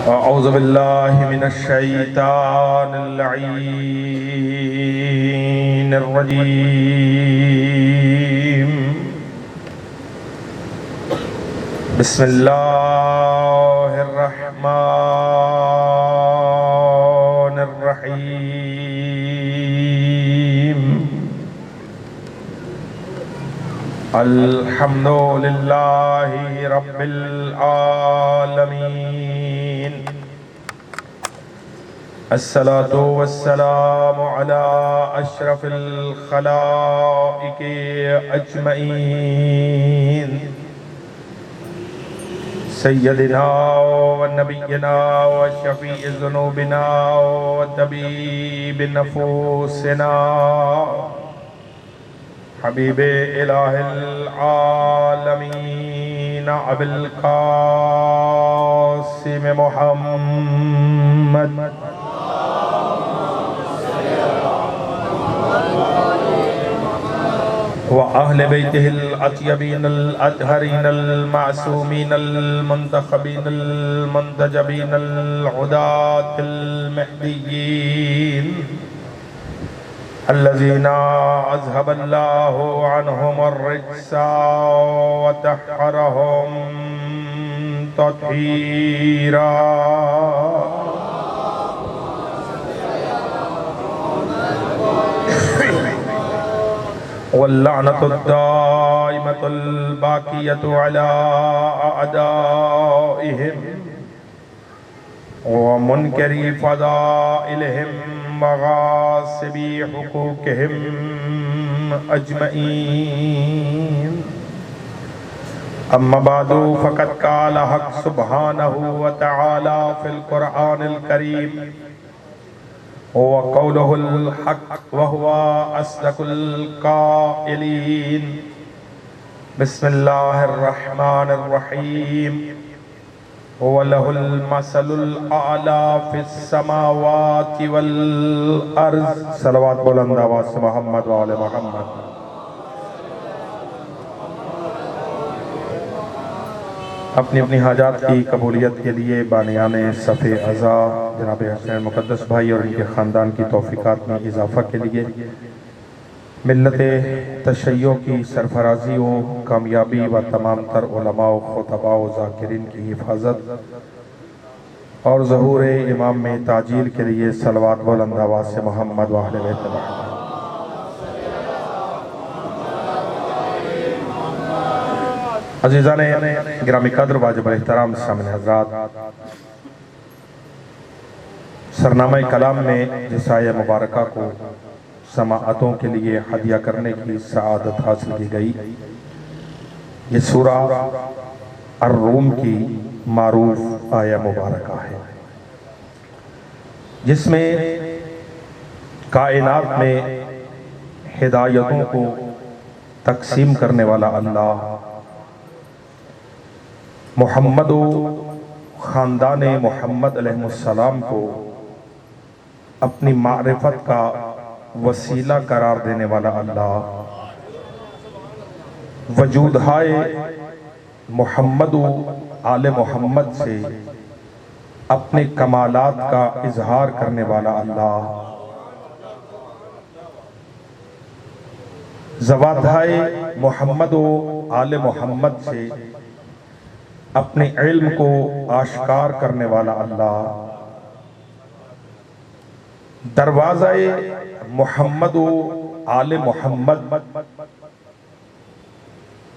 अऊज़ु बिल्लाहि मिनश शैतानिर रजीम। बिस्मिल्लाहिर रहमानिर रहीम। अल्हम्दुलिल्लाहि रब्बिल आलमीन। अस्सलातु वस्सलामु अला अशरफिल खलाइक़ि अजमईन सय्यदिना व नबिय्यिना व शफ़ीइ ज़ुनूबिना व तबीबि नफ़ूसिना हबीबे इलाहिल आलमीन अबिल क़ासिम मुहम्मद व अहले बैतिहिल अत्यबीनल अतहरीनल मासूमीनल मुंतखबीनल मुंतजबीनल हुदातिल महदिय्यीन अल्लज़ीना अज़हबल्लाहु अन्हुमुर रिज्सा व तह्हरहुम तत्हीरा। वल्लअनतु दाइमतुल बाक़ियतु अला अअदाइहिम व मुनकरी फ़ज़ाइलिहिम व गासिबी हुकूक़िहिम अजमईन। अम्मा बादु फ़क़द क़ाल हक़ सुब्हानहु व तआला फ़िल क़ुरआनिल करीम व क़ौलुहुल हक़ व हुवा अस्दक़ुल क़ाइलीन। बिस्मिल्लाहिर रहमानिर रहीम। वलहुल मसलुल आला फिस समावाति वल अर्ज़। सलवात बुलंद आवाज़ से मोहम्मद व आले मोहम्मद। अपनी अपनी हाजात की कबूलियत के लिए बानियाने सफ़े अज़ा जनाब हुसैन मुक़द्दस भाई और इनके ख़ानदान की तौफ़ीक़ात में इजाफ़ा के लिए मिल्लत तशय्यो की सरफराजी व कामयाबी व तमाम तर उलमा व खुतबा व ज़ाकिरीन की हिफाजत और ज़हूर इमाम में ताजील के लिए सलवात बुलंद आवाज़ से मोहम्मद व अहले बैत मोहम्मद। अज़ीज़ाने गिरामी कद्र वाजिब एहतराम सामने हज़रात, सरनामा कलाम में जिस आया मुबारका को समाअतों के लिए हदिया करने की सआदत हासिल की गई, ये सूरा अर्रूम की मारूफ आया मुबारका है, जिसमें कायनात में हिदायतों को तकसीम करने वाला अल्लाह मोहम्मद ख़ानदान मोहम्मद अलैहिस्सलाम को अपनी मारिफत का वसीला करार देने वाला अल्लाह वजूद हाय मोहम्मद आले मोहम्मद से अपने कमालात का इजहार करने वाला अल्लाह ज़वात-हाय मोहम्मद आले मोहम्मद से अपने इल्म को आश्कार करने वाला अल्लाह दरवाज़ाए मोहम्मद आले मोहम्मद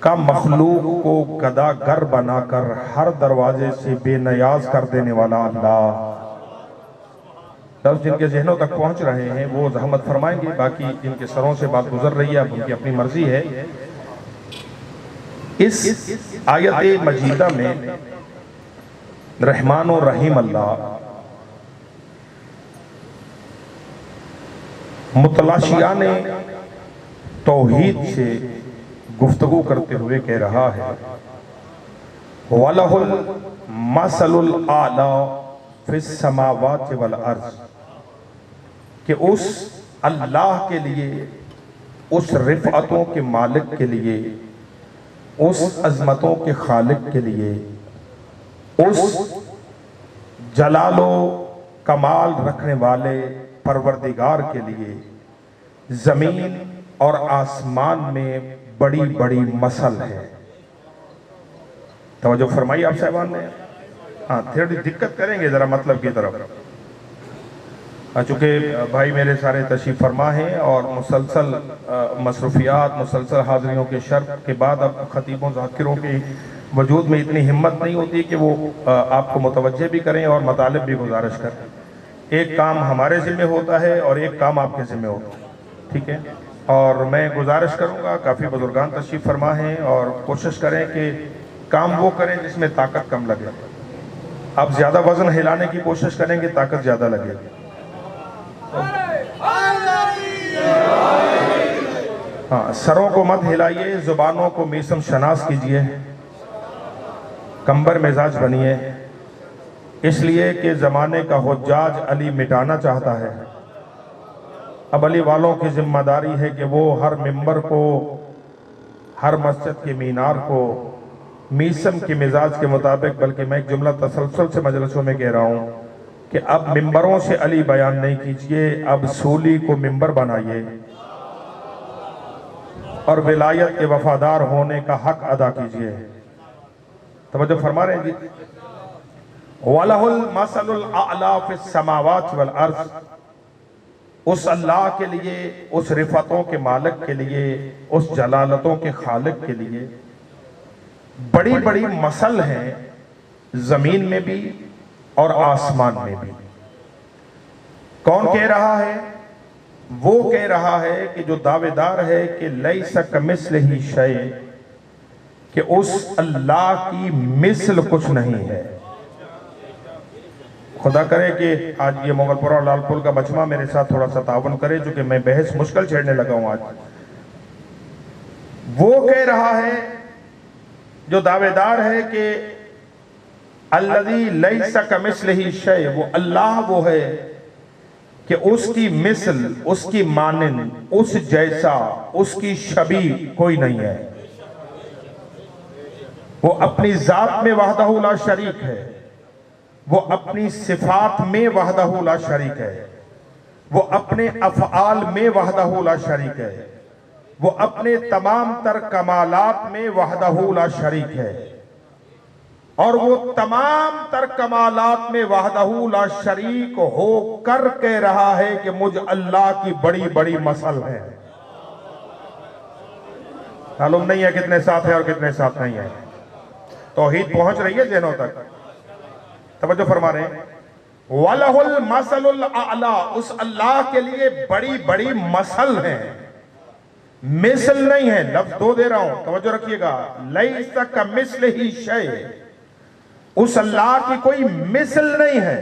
का मखलूक को गदागर बनाकर हर दरवाजे से बेनियाज कर देने वाला अल्लाह। लफ्ज़ जिनके जहनों तक पहुंच रहे हैं वो रहमत फरमाएंगे, बाकी जिनके सरों से बात गुजर रही है उनकी अपनी मर्जी है। इस आयत मजीदा में रहमान और रहीम अल्लाह मुतलाशियाने तौहीद से गुफ्तगू करते हुए कह रहा है, वलहुल मसलुल आला फिस समावाति वल अर्ज़, कि उस अल्लाह के लिए, उस रिफ़अतों के मालिक के लिए, उस अज़मतों के खालिक के लिए, उस जलालो कमाल रखने वाले परवरदिगार के लिए जमीन और आसमान में बड़ी बड़ी मसल है। तवज्जो फरमाई आप साहबान ने। हाँ, थोड़ी दिक्कत करेंगे जरा मतलब की तरफ, चूँकि भाई मेरे सारे तशरीफ़ फरमा हैं और मुसलसल मसरूफियात, मुसलसल हाज़िरियों के शर्त के बाद अब ख़तीबों ज़ाकिरों के वजूद में इतनी हिम्मत नहीं होती कि वो आपको मुतवज्जे भी करें और मतालिब भी गुजारिश करें। एक काम हमारे ज़िम्मे होता है और एक काम आपके ज़िम्मे होता है, ठीक है। और मैं गुजारिश करूँगा, काफ़ी बुजुर्गान तशरीफ़ फरमा हैं, और कोशिश करें कि काम वो करें जिसमें ताकत कम लगे। आप ज़्यादा वज़न हिलाने की कोशिश करेंगे, ताकत ज़्यादा लगेगी। हाँ, सरों को मत हिलाइए, जुबानों को मीसम शनास कीजिए, कंबर मिजाज बनिए, इसलिए कि ज़माने का हुज्जाज अली मिटाना चाहता है। अब अली वालों की जिम्मेदारी है कि वो हर मिंबर को, हर मस्जिद के मीनार को मीसम के मिजाज के मुताबिक, बल्कि मैं एक जुमला तसलसल से मजलिसों में कह रहा हूँ कि अब मिंबरों से अली बयान नहीं कीजिए, अब सूली को मिंबर बनाइए और विलायत के वफादार होने का हक अदा कीजिए। तवज्जो फरमा रहे हैं जी। वलहुल मसलुल आला फिस समावात वल अर्ज़, उस अल्लाह के लिए, उस रिफतों के मालिक के लिए, उस जलालतों के खालिक के लिए बड़ी बड़ी मसल हैं, जमीन में भी और आसमान में भी। कौन कह रहा है? वो कह रहा है कि जो दावेदार है कि लैसा कमिस्लिही शै, कि उस अल्लाह की मिसल कुछ नहीं है। खुदा करे कि आज ये मोगलपुरा और लालपुर का मजमा मेरे साथ थोड़ा सा तावन करे, जो कि मैं बहस मुश्किल छेड़ने लगा हूं आज। वो कह रहा है, जो दावेदार है कि अल्लज़ी लैसा कमिस्लिही शै, वो अल्लाह वो है कि उसकी मिसल, उसकी मानिंद, उस जैसा, उसकी शबी कोई नहीं है। वो अपनी जात में वहदहू ला शरीक है, वो अपनी सिफात में वहदहू ला शरीक है, वो अपने अफ़आल में वहदहू ला शरीक है, वो अपने तमाम तर कमालात में वहदहू ला शरीक है, और वो तमाम तर कमालात में वहदहू ला शरीक हो कर कह रहा है कि मुझ अल्लाह की बड़ी बड़ी मसल है। मालूम नहीं है कितने साथ है और कितने साथ नहीं है। तौहीद पहुंच रही है ज़हनों तक? तवज्जो फरमा रहे हैं। वलहुल मसलुल आला, उस अल्लाह के लिए बड़ी बड़ी मसल है, मिसल नहीं है। लफ्ज दो दे रहा हूं, तवज्जो रखिएगा। लैसा कमिस्लिही शै, उस अल्लाह की कोई मिसल नहीं है।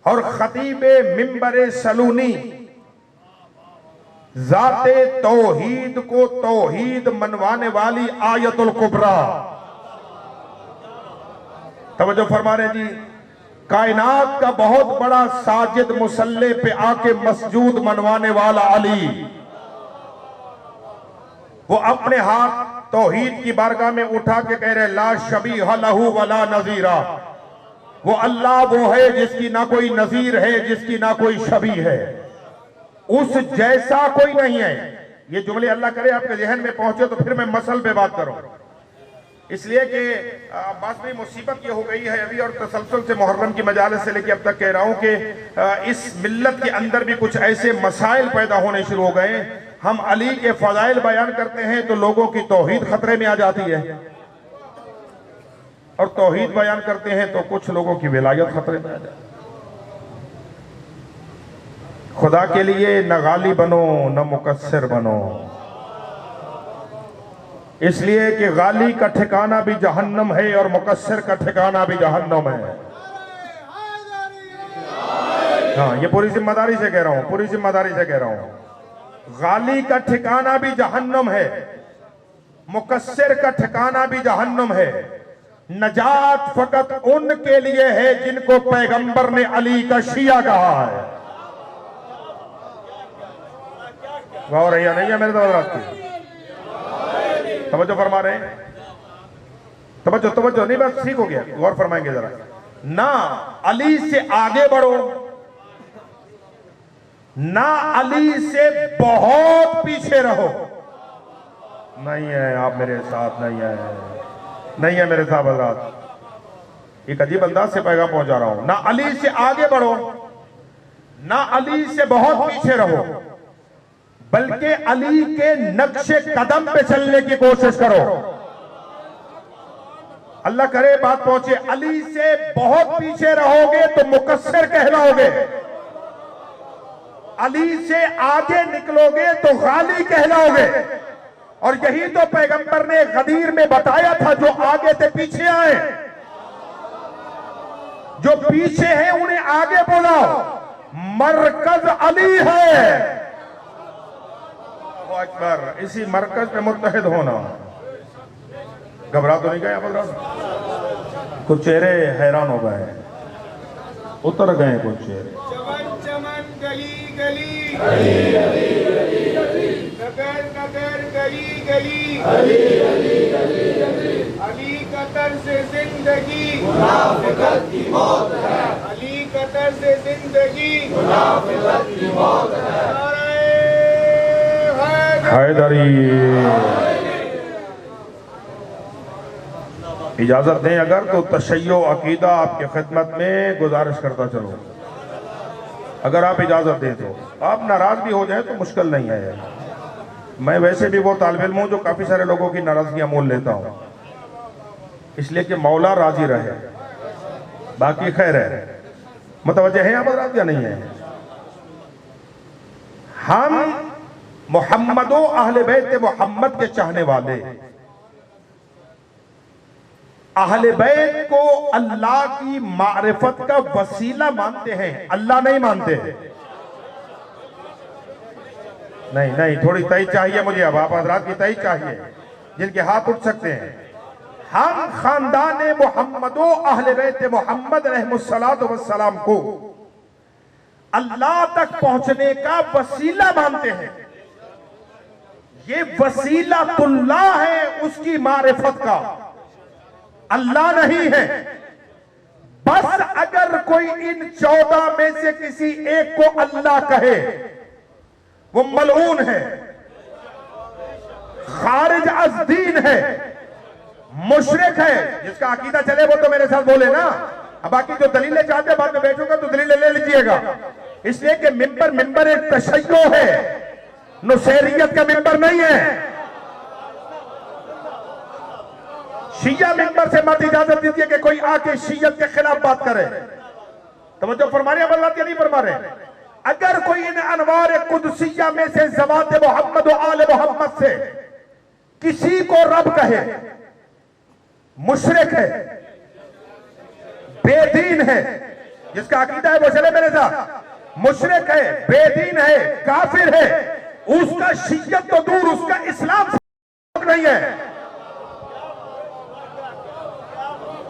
और खतीबे मिंबरे सलूनी जाते तौहीद को तौहीद मनवाने वाली आयतुल कुबरा, तवज्जो फरमा रहे जी। कायनात का बहुत बड़ा साजिद मुसल्ले पे आके मसजूद मनवाने वाला अली, वो अपने हाथ तौहीद की बारगाह में उठा के कह रहे ला शबीह लहू वला नजीरा। वो अल्लाह वो है जिसकी ना कोई नजीर है, जिसकी ना कोई शबी है, उस जैसा कोई नहीं है। ये जुमले अल्लाह करे आपके जहन में पहुंचे तो फिर मैं मसल पे बात करूं, इसलिए कि बात में मुसीबत ये हो गई है अभी, और तसलसल से मुहर्रम की मजालिस से लेकर अब तक कह रहा हूं कि इस मिल्लत के अंदर भी कुछ ऐसे मसाइल पैदा होने शुरू हो गए। हम अली के फजाइल बयान करते हैं तो लोगों की तौहीद खतरे में आ जाती है, और तौहीद बयान करते हैं तो कुछ लोगों की विलायत खतरे में आ जाती है। खुदा के लिए न गाली बनो न मुकस्सिर बनो, इसलिए कि गाली का ठिकाना भी जहन्नम है और मुकस्सिर का ठिकाना भी जहन्नम है। हाँ, ये पूरी जिम्मेदारी से कह रहा हूं, पूरी जिम्मेदारी से कह रहा हूं। गाली का ठिकाना भी जहन्नम है, मुकस्सिर का ठिकाना भी जहन्नम है। नजात फकत उनके लिए है जिनको पैगंबर ने अली का शिया कहा है। वाह रैया नहीं है मेरे तो तवज्जो फरमा रहे हैं। तवज्जो तवज्जो नहीं, बस ठीक हो गया, गौर फरमाएंगे जरा। ना अली से आगे बढ़ो, ना अली से बहुत पीछे रहो। नहीं है आप मेरे साथ, नहीं है मेरे साथ हज़रात। एक अजीब अंदाज से पैगाम पहुंचा रहा हूं। ना अली से आगे बढ़ो, ना अली से बहुत पीछे रहो, बल्कि अली के नक्शे कदम पे चलने की कोशिश करो। अल्लाह करे बात पहुंचे। अली से बहुत पीछे रहोगे तो मुकस्सिर कहलाओगे, अली से आगे निकलोगे तो गाली कहलाओगे। और यही तो पैगंबर ने गदीर में बताया था, जो आगे से पीछे आए, जो पीछे हैं उन्हें आगे बुलाओ, मरकज अली है। अकबर, इसी मरकज पे मुत्तहिद होना। घबरा तो नहीं गए आप? कुछ चेहरे हैरान हो गए, उतर गए कुछ चेहरे। चमन चमन गली गली, नगर नगर गली गली, अली का तर्ज जिंदगी मुनाफिकत की मौत है, अली का तर्ज जिंदगी मुनाफिकत की मौत है। हैदरी इजाजत दें अगर तो तशय्यो अकीदा आपके खिदमत में गुजारिश करता चलो, अगर आप इजाजत दें तो। आप नाराज भी हो जाए तो मुश्किल नहीं है। मैं वैसे भी वो तालिब इल्म हूं जो काफी सारे लोगों की नाराजगियां मोल लेता हूं, इसलिए कि मौला राजी रहे। बाकी खैर है, मुतवज्जे हैं आप हज़रात या नहीं है? हम मोहम्मदो अहले बैत मोहम्मद के चाहने वाले, अहले बैत को अल्लाह की मारिफत का वसीला मानते हैं, अल्लाह नहीं मानते। नहीं, थोड़ी तय चाहिए मुझे। अब आप हज़रात की तय चाहिए, जिनके हाथ उठ सकते हैं। हम खानदान मोहम्मदो अहले बैत मोहम्मद रहमुस्सलातो वस्सलाम को अल्लाह तक पहुंचने का वसीला मानते हैं। ये वसीलातुल्लाह है, उसकी मारिफत का, अल्लाह नहीं है। बस अगर कोई इन 14 में से किसी एक को अल्लाह कहे, वो मलऊन है, खारिज अज दीन है, मुशरिक है। जिसका अकीदा चले वो तो मेरे साथ बोले ना। अब बाकी जो दलीलें चाहते बाद में बैठूंगा तो दलीलें ले लीजिएगा, इसलिए कि मिंबर एक तशय्यो है, नुसैरियत का मिंबर नहीं है। शिया मिंबर से मत इजाजत दीजिए कि कोई आके शियत के खिलाफ बात करे। तवज्जो फरमा रहे हैं अल्लाह के नहीं फरमा रहे? अगर कोई इन अनवार कुदसिया में से ज़वात मोहम्मद और आले मोहम्मद से किसी को रब कहे, मुशरिक है, बेदीन है, जिसका अकीदा है वो चले मेरे साथ, मुशरिक है, बेदीन है, काफिर है, उसका शियत तो दूर, उसका इस्लाम से नहीं है।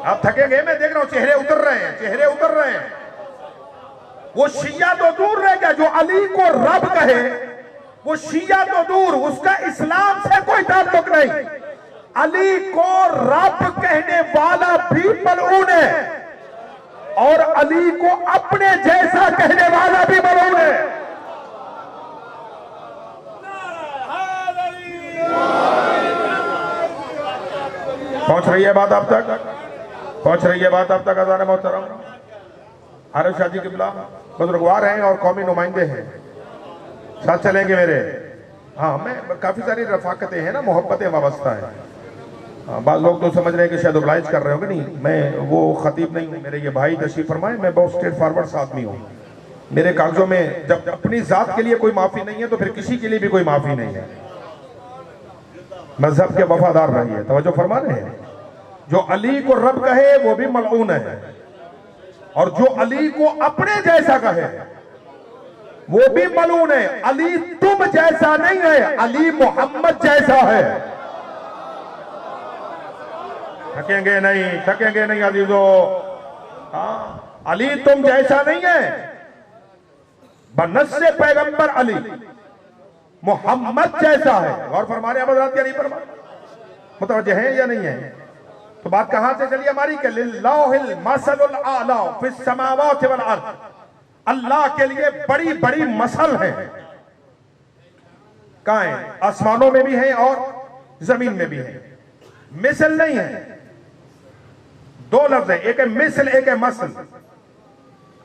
आप थके गए, मैं देख रहा हूं चेहरे उतर रहे हैं। वो शिया तो दूर रह गया, जो अली को रब कहे वो शिया तो दूर, उसका इस्लाम से कोई ताल्लुक नहीं। अली को रब कहने वाला भी मलऊन है, और अली को अपने जैसा कहने वाला भी मलऊन है। पहुंच रही है बात आप तक? पहुंच रही है बात आप तक? अज़ान मोहतरम आरिफ शाह जी क़िबला बुजुर्गवार हैं और कौमी नुमाइंदे हैं, साथ चलेंगे मेरे। हाँ, मैं काफ़ी सारी रफाकतें हैं ना, मोहब्बतें वाबस्ता हैं। हाँ, बाद लोग तो समझ रहे हैं कि शायद ओबलाइज कर रहे होंगे। नहीं, मैं वो खतीब नहीं हूँ। मेरे ये भाई तशरीफ फरमाए, मैं बहुत स्ट्रेट फॉरवर्ड आदमी हूँ। मेरे कागजों में जब अपनी ज़ात के लिए कोई माफ़ी नहीं है तो फिर किसी के लिए भी कोई माफ़ी नहीं है। मजहब के वफादार रहिए। तवज्जो फरमा रहे हैं? जो अली को रब कहे वो भी मलऊन है, और जो अली को अपने जैसा कहे वो भी मलऊन है। अली तुम जैसा नहीं है, अली मोहम्मद जैसा है। थकेंगे नहीं अजीजों। हाँ, अली तुम जैसा नहीं है, बनस्से पैगंबर अली मोहम्मद जैसा है। और फरमा रहे हैं हज़रात या नहीं फरमा? मुतवज्जे हैं या नहीं है? तो बात कहां से चली हमारी कि लिल्लाहिल मसलुल आला फिस समावाति वल अर्द, अल्लाह के लिए बड़ी बड़ी मसल है। कहां है? आसमानों में भी है और जमीन में भी है। मिसल नहीं है, दो लफ्ज है, एक है मिसल एक है मसल।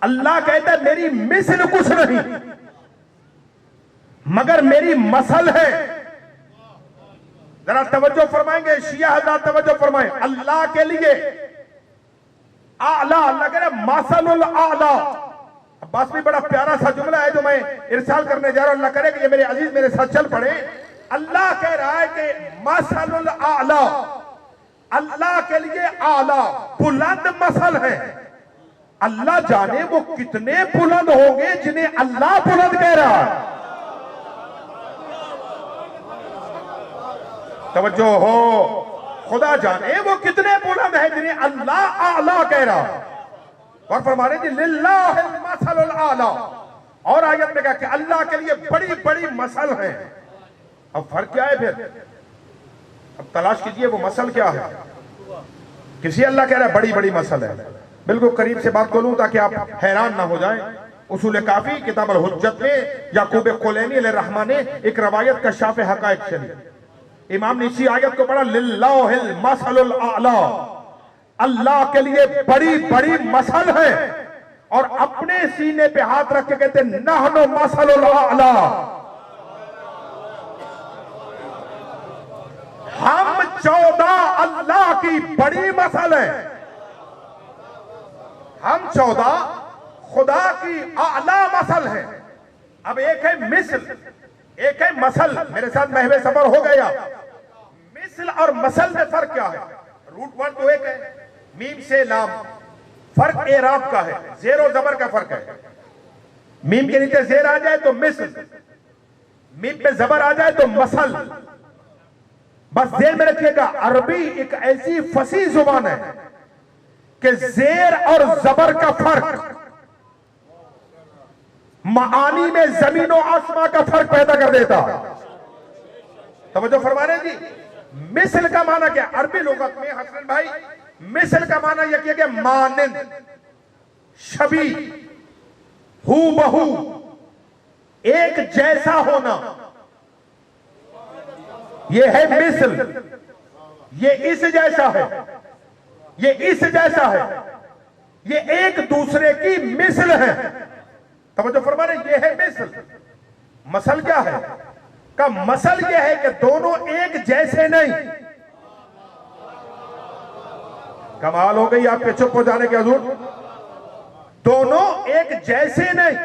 अल्लाह कहता है मेरी मिसल कुछ नहीं मगर मेरी मसल है। जरा तवज्जो फरमाएंगे शिया हज़रात, तवज्जो फरमाएं। अल्लाह के लिए आला, अल्लाह कह रहे मसलुल आला। बस भी बड़ा प्यारा सा जुमला है जो मैं इरसाल करने जा रहा हूं। अल्लाह करे कि ये मेरे अजीज मेरे साथ चल पड़े। अल्लाह कह रहा है कि मसलुल आला, अल्लाह के लिए आला बुलंद मसल है। अल्लाह जाने वो कितने बुलंद होंगे जिन्हें अल्लाह बुलंद कह रहा है। तवज्जो हो, खुदा जाने वो कितने बुलंद है जिन्हें अल्लाह आला कह रहा है। और फरमाने जी लिल्लाहिल मसलुल आला। और आयत में कहा कि अल्लाह के लिए बड़ी बड़ी मसल है। अब फर्क क्या है फिर? अब तलाश कीजिए वो मसल क्या है। किसी अल्लाह कह रहा है बड़ी बड़ी मसल है। बिल्कुल करीब से बात बोलूं ताकि आप हैरान ना हो जाएं। उसूल काफी किताब अल हुज्जत में याकूब कुलैनी अलैहिर्रहमा ने एक रवायत कशाफ हकायक चली। इमाम ने इसी आयत को पढ़ा लिल्लाहिल मसलुल आला, अल्लाह के लिए बड़ी बड़ी मसल है। और अपने सीने पे हाथ रख के कहते नहनु मसलुल आला, हम 14 अल्लाह की बड़ी मसल है। हम 14 खुदा की आला मसल है। अब एक है मिसल एक है मसल। मेरे साथ महवे सफर हो गया। मिसल और मसल में फर्क क्या है? रूट वर्ड तो एक है, मीम से लाम। फर्क एराब का है, जेर जबर का फर्क है। मीम के नीचे जेर आ जाए तो मिसल, मीम पे जबर आ जाए तो मसल। बस जेर में रखिएगा, अरबी एक ऐसी फसी जुबान है कि जेर और जबर का फर्क मानी में जमीनों आसमां का फर्क पैदा कर देता। तवज्जो फरमा रहे जी। मिसल का माना क्या? अरबी लुगत में हसन भाई मिसल का माना यह किया गया मानिंद, शबी, हू बहू, एक जैसा होना, यह है मिसल। ये इस जैसा है, ये इस जैसा है, ये एक दूसरे की मिसल है। तवज्जो फरमा रहे, ये है मिसल। मसल क्या है? का मसल यह है कि दोनों एक जैसे नहीं। कमाल हो गई आपके चुप हो जाने के हजूर। दोनों एक जैसे नहीं,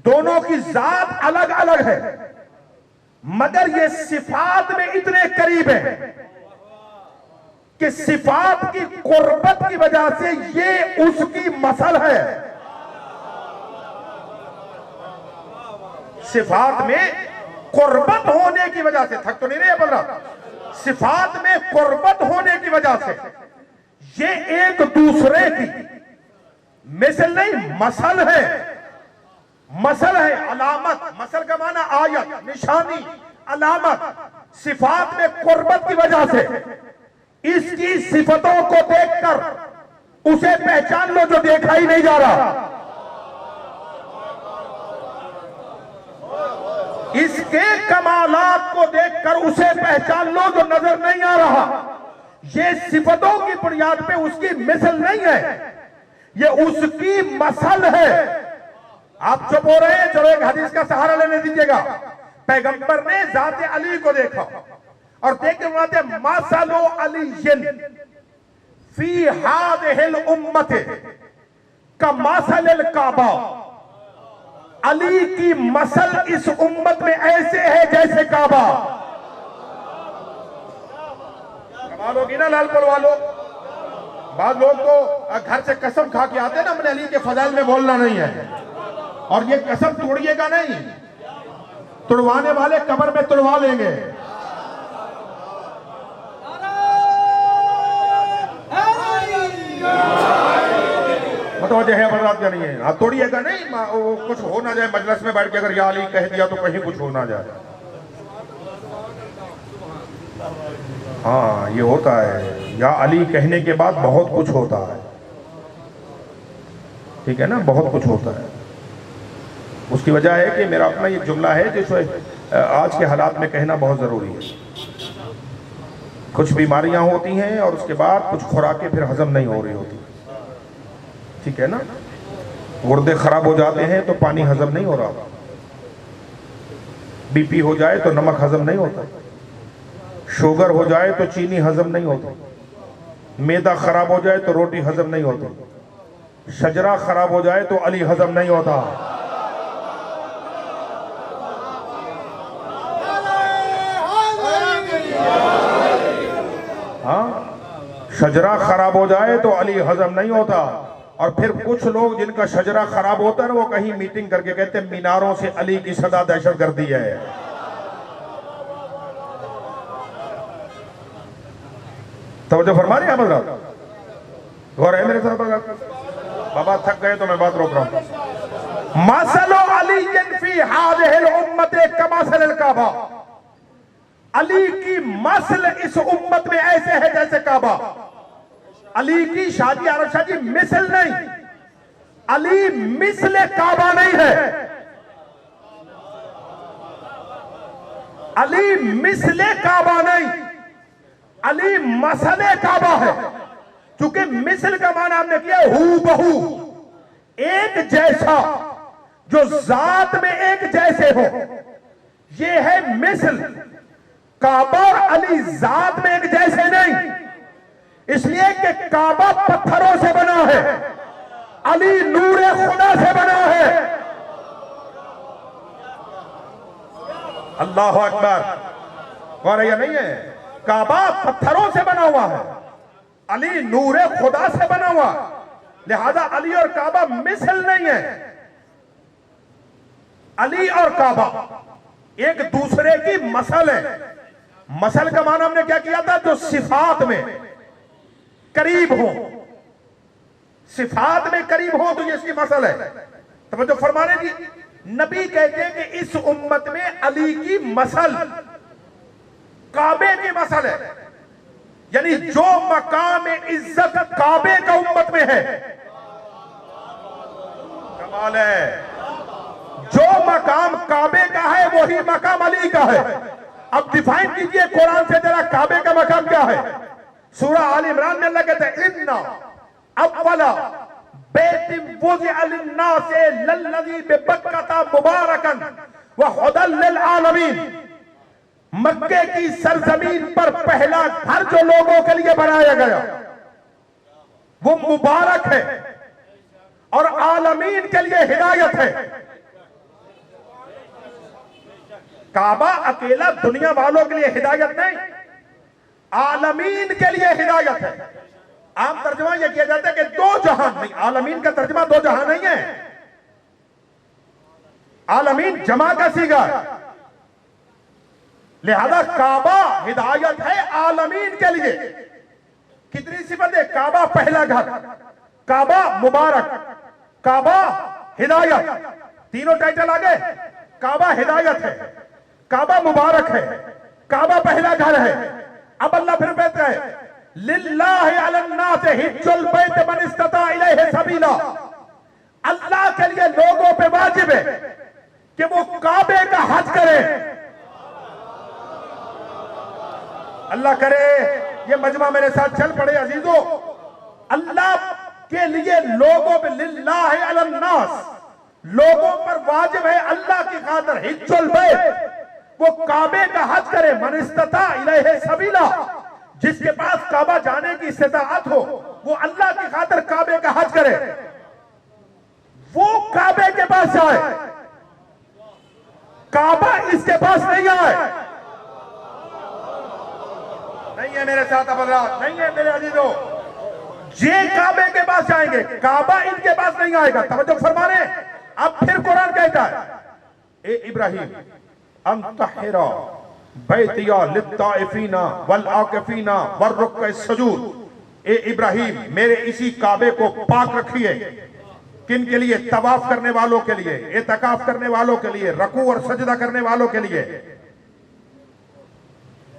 दोनों की जात अलग अलग है मगर ये सिफात में इतने करीब है कि सिफात की कुर्बत की वजह से ये उसकी मसल है। सिफात में कुर्बत होने की वजह से, थक तो नहीं रहे बोल रहा, सिफात में कुर्बत होने की वजह से ये एक दूसरे की मिसल नहीं मसल है। मसल है अलामत। मसल का माना आयत, निशानी, अलामत। सिफात में कुर्बत की वजह से इसकी सिफतों को देखकर उसे पहचान लो जो देखा ही नहीं जा रहा। इसके कमालात को देखकर उसे पहचान लो जो नजर नहीं आ रहा। ये सिफतों की बुनियाद पे उसकी मिसल नहीं है, ये उसकी मसल है। आप चुप हो रहे हैं, चलो एक हदीस का सहारा लेने दीजिएगा। पैगंबर ने जाते अली को देखा और देख के बोलते मसलो अलीयन फी हादिहिल उम्मत का मसलिल काबा। अली की मसल इस उम्मत में ऐसे है जैसे काबा। कमाल होगी ना लालपुर वालों। बाद लोग तो घर से कसम खा के आते हैं ना, मैंने अली के फजाइल में बोलना नहीं है। और ये कसम तोड़िएगा नहीं, तुड़वाने वाले कब्र में तुड़वा लेंगे। मतलब है बर्दात क्या नहीं है। हाँ तोड़िएगा नहीं, कुछ हो ना जाए मजलिस में बैठ के अगर या अली कह दिया तो कहीं कुछ हो ना जाए। हाँ ये होता है, या अली कहने के बाद बहुत कुछ होता है, ठीक है ना, बहुत कुछ होता है। उसकी वजह है कि मेरा अपना ये जुमला है जिसको आज के हालात में कहना बहुत ज़रूरी है। कुछ बीमारियां होती हैं और उसके बाद कुछ खुराकें फिर हजम नहीं हो रही होती, ठीक है ना। गुर्दे खराब हो जाते हैं तो पानी हजम नहीं हो रहा, बीपी हो जाए तो नमक हजम नहीं होता, शुगर हो जाए तो चीनी हजम नहीं होती, मैदा खराब हो जाए तो रोटी हजम नहीं होती, शजरा खराब हो जाए तो अली हजम नहीं होता। हाँ, शजरा खराब हो जाए तो अली हजम नहीं होता। और फिर कुछ लोग जिनका शजरा खराब होता है वो कहीं मीटिंग करके कहते हैं मीनारों से अली की सदा दहशत गर्दी है। तवज्जो फरमा रहे हैं हजरात, गौर है मेरे साथ? बाबा थक गए तो मैं बात रोक रहा हूं। मसलो अली फी हाज़िहिल उम्मत कमसल काबा, अली की मसल इस उम्मत में ऐसे है जैसे काबा। अली की शादी अरब शादी मिसल नहीं, अली मिसल काबा नहीं है, अली मिसल काबा नहीं, अली मसले काबा है। चूंकि मिसल का माना हमने किया हू बहू, एक जैसा, जो जात में एक जैसे हो, ये है मिसल। काबा और अली जात में एक जैसे नहीं, इसलिए कि काबा पत्थरों से बना है, अली नूरे खुदा से बना है। अल्लाह अकबर, गौर या नहीं है? काबा पत्थरों से बना हुआ है, अली नूरे खुदा से बना हुआ, लिहाजा अली और काबा मिसल नहीं है। अली और काबा एक दूसरे की मसल है। मसल का माना हमने क्या किया था? जो सिफात में करीब हो, सिफात में करीब हो तो ये इसकी मसल है। तो जो फरमाने की नबी कहते हैं कि इस उम्मत में अली की मसल काबे की मसल है, यानी जो मकाम इज्जत काबे का उम्मत में है, कमाल है, जो मकाम काबे का है वही मकाम अली का है। अब डिफाइन कीजिए कुरान से जरा काबे का मकाम क्या है। सूरह आल इमरान में अल्लाह कहते हैं इन्ना अव्वला बैतिन वुज़िअ लिन्नास लल्लज़ी बिबक्कता मुबारकन व हुदल लिल आलमीन, मक्के की सरजमीन पर पहला घर जो लोगों के लिए बनाया गया वो मुबारक है और आलमीन के लिए हिदायत है। काबा अकेला दुनिया वालों के लिए हिदायत नहीं, आलमीन के लिए हिदायत है। आम तर्जुमा यह किया जाता है कि दो जहां नहीं, आलमीन का तर्जुमा दो जहां नहीं है, आलमीन जमा का सीगा, लिहाजा काबा हिदायत है आलमीन के लिए। कितनी सिफत है? काबा पहला घर, काबा मुबारक, काबा हिदायत, तीनों टाइटल आ गए। काबा हिदायत है, काबा मुबारक है, काबा पहला घर है। अब अल्लाह फिर कहता है लिल्लाहि अलन्नास हिज्जुल बैत मन इस्तता इलैहि सबीला, अल्लाह के लिए लोगों पे वाजिब है कि वो काबे का हज करें। अल्लाह करे ये मजमा मेरे साथ चल पड़े अजीजों, अल्लाह के लिए लोगों पे लिल्लाहि अलन्नास, लोगों पर वाजिब है अल्लाह की खातिर हिज्जुल बैत, वो काबे का हज करे, मन इस्तता इलैहि सबीला, जिसके पास काबा जाने की इस्तिताअत हो वो अल्लाह की खातिर काबे का हज करे, वो काबे के पास जाए, काबा इसके पास नहीं आए। नहीं है मेरे साथ अबरात, नहीं है मेरे अजीजों, ये काबे के पास जाएंगे, काबा इनके पास नहीं आएगा। तवज्जो फरमा रहे। अब फिर कुरान कहता है ए इब्राहिम अंतहिरा बैतिया लित्ताइफीना वल आकिफीना वर्रुक्का सजूद, ए इब्राहिम मेरे इसी काबे को पाक रखिए। किन के लिए? तवाफ करने वालों के लिए, एतकाफ करने वालों के लिए, रकू और सजदा करने वालों के लिए।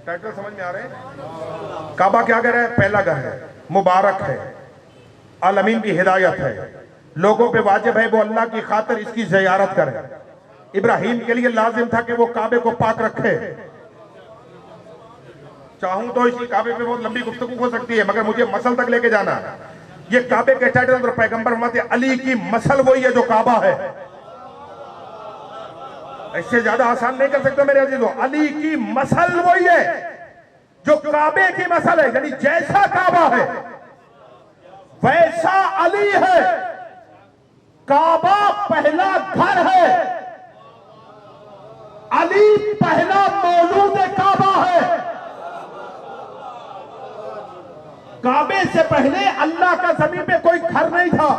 टाइटल समझ में आ रहे हैं? काबा क्या कह रहा है? पहला घर है, मुबारक है, आलमीन की हिदायत है, लोगों पे वाजिब है वो अल्लाह की खातिर इसकी ज़ियारत करें। इब्राहिम के लिए लाजिम था कि वो काबे को पाक रखे। चाहूं तो इसी काबे पे बहुत लंबी गुफ्तगू हो सकती है, मगर मुझे मसल तक लेके जाना है। ये काबे के टाइटल और पैगंबर फरमाते अली की मसल वही है जो काबा है। इससे ज्यादा आसान नहीं कर सकते मेरे अजीजों। अली की मसल वही है जो काबे की मसल है, यानी जैसा काबा है वैसा अली है। काबा पहला घर है, अली पहला मौलूद काबा है। काबे से पहले अल्लाह का जमीन पे कोई घर नहीं था,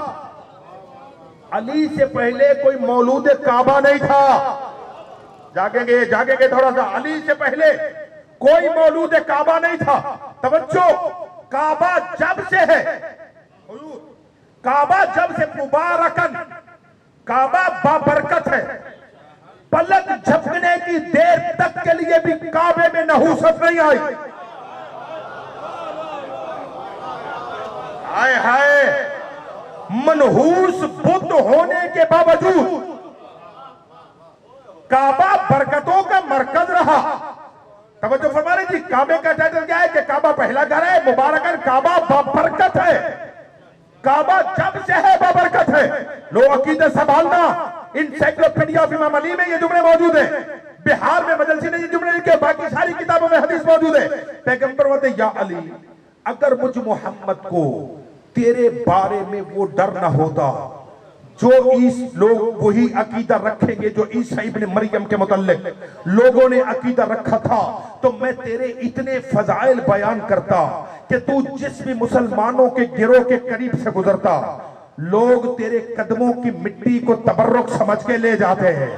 अली से पहले कोई मौलूद काबा नहीं था। जागेंगे थोड़ा सा। अली से पहले कोई मौलूद काबा नहीं था। तवज्जो, काबा जब से है, काबा जब से मुबारकन, काबा बाबरकत है। पलक झपकने की देर तक के लिए भी काबे में नहूसत नहीं आई। हाय हाय, मनहूस बुत होने के बावजूद काबा बरकतों का मरकज रहा। तवज्जो फरमा रही थी। काबे का टाइटल क्या है कि काबा पहला घर है, मुबारकन, काबा बाबरकत है। काबा जब से है बाबरकत है। लोग अकीदत संभालना, इंसाइक्लोपीडिया ऑफ इमाम अली में ये जुमले मौजूद है, बिहार में मजलसी ने ये जुमले लिखे, बाकी सारी किताबों में हदीस मौजूद है। पैगंबर कहते या अली, अगर मुझ मोहम्मद को तेरे बारे में वो डर ना होता जो लोग वही अकीदा रखेंगे जो ईसा इब्न मरियम के मुतल्लिक लोगों ने अकीदा रखा था, तो मैं तेरे इतने फजाइल बयान करता कि तू जिस भी मुसलमानों के गिरोह के करीब से गुजरता लोग तेरे कदमों की मिट्टी को तबर्रुक समझ के ले जाते हैं।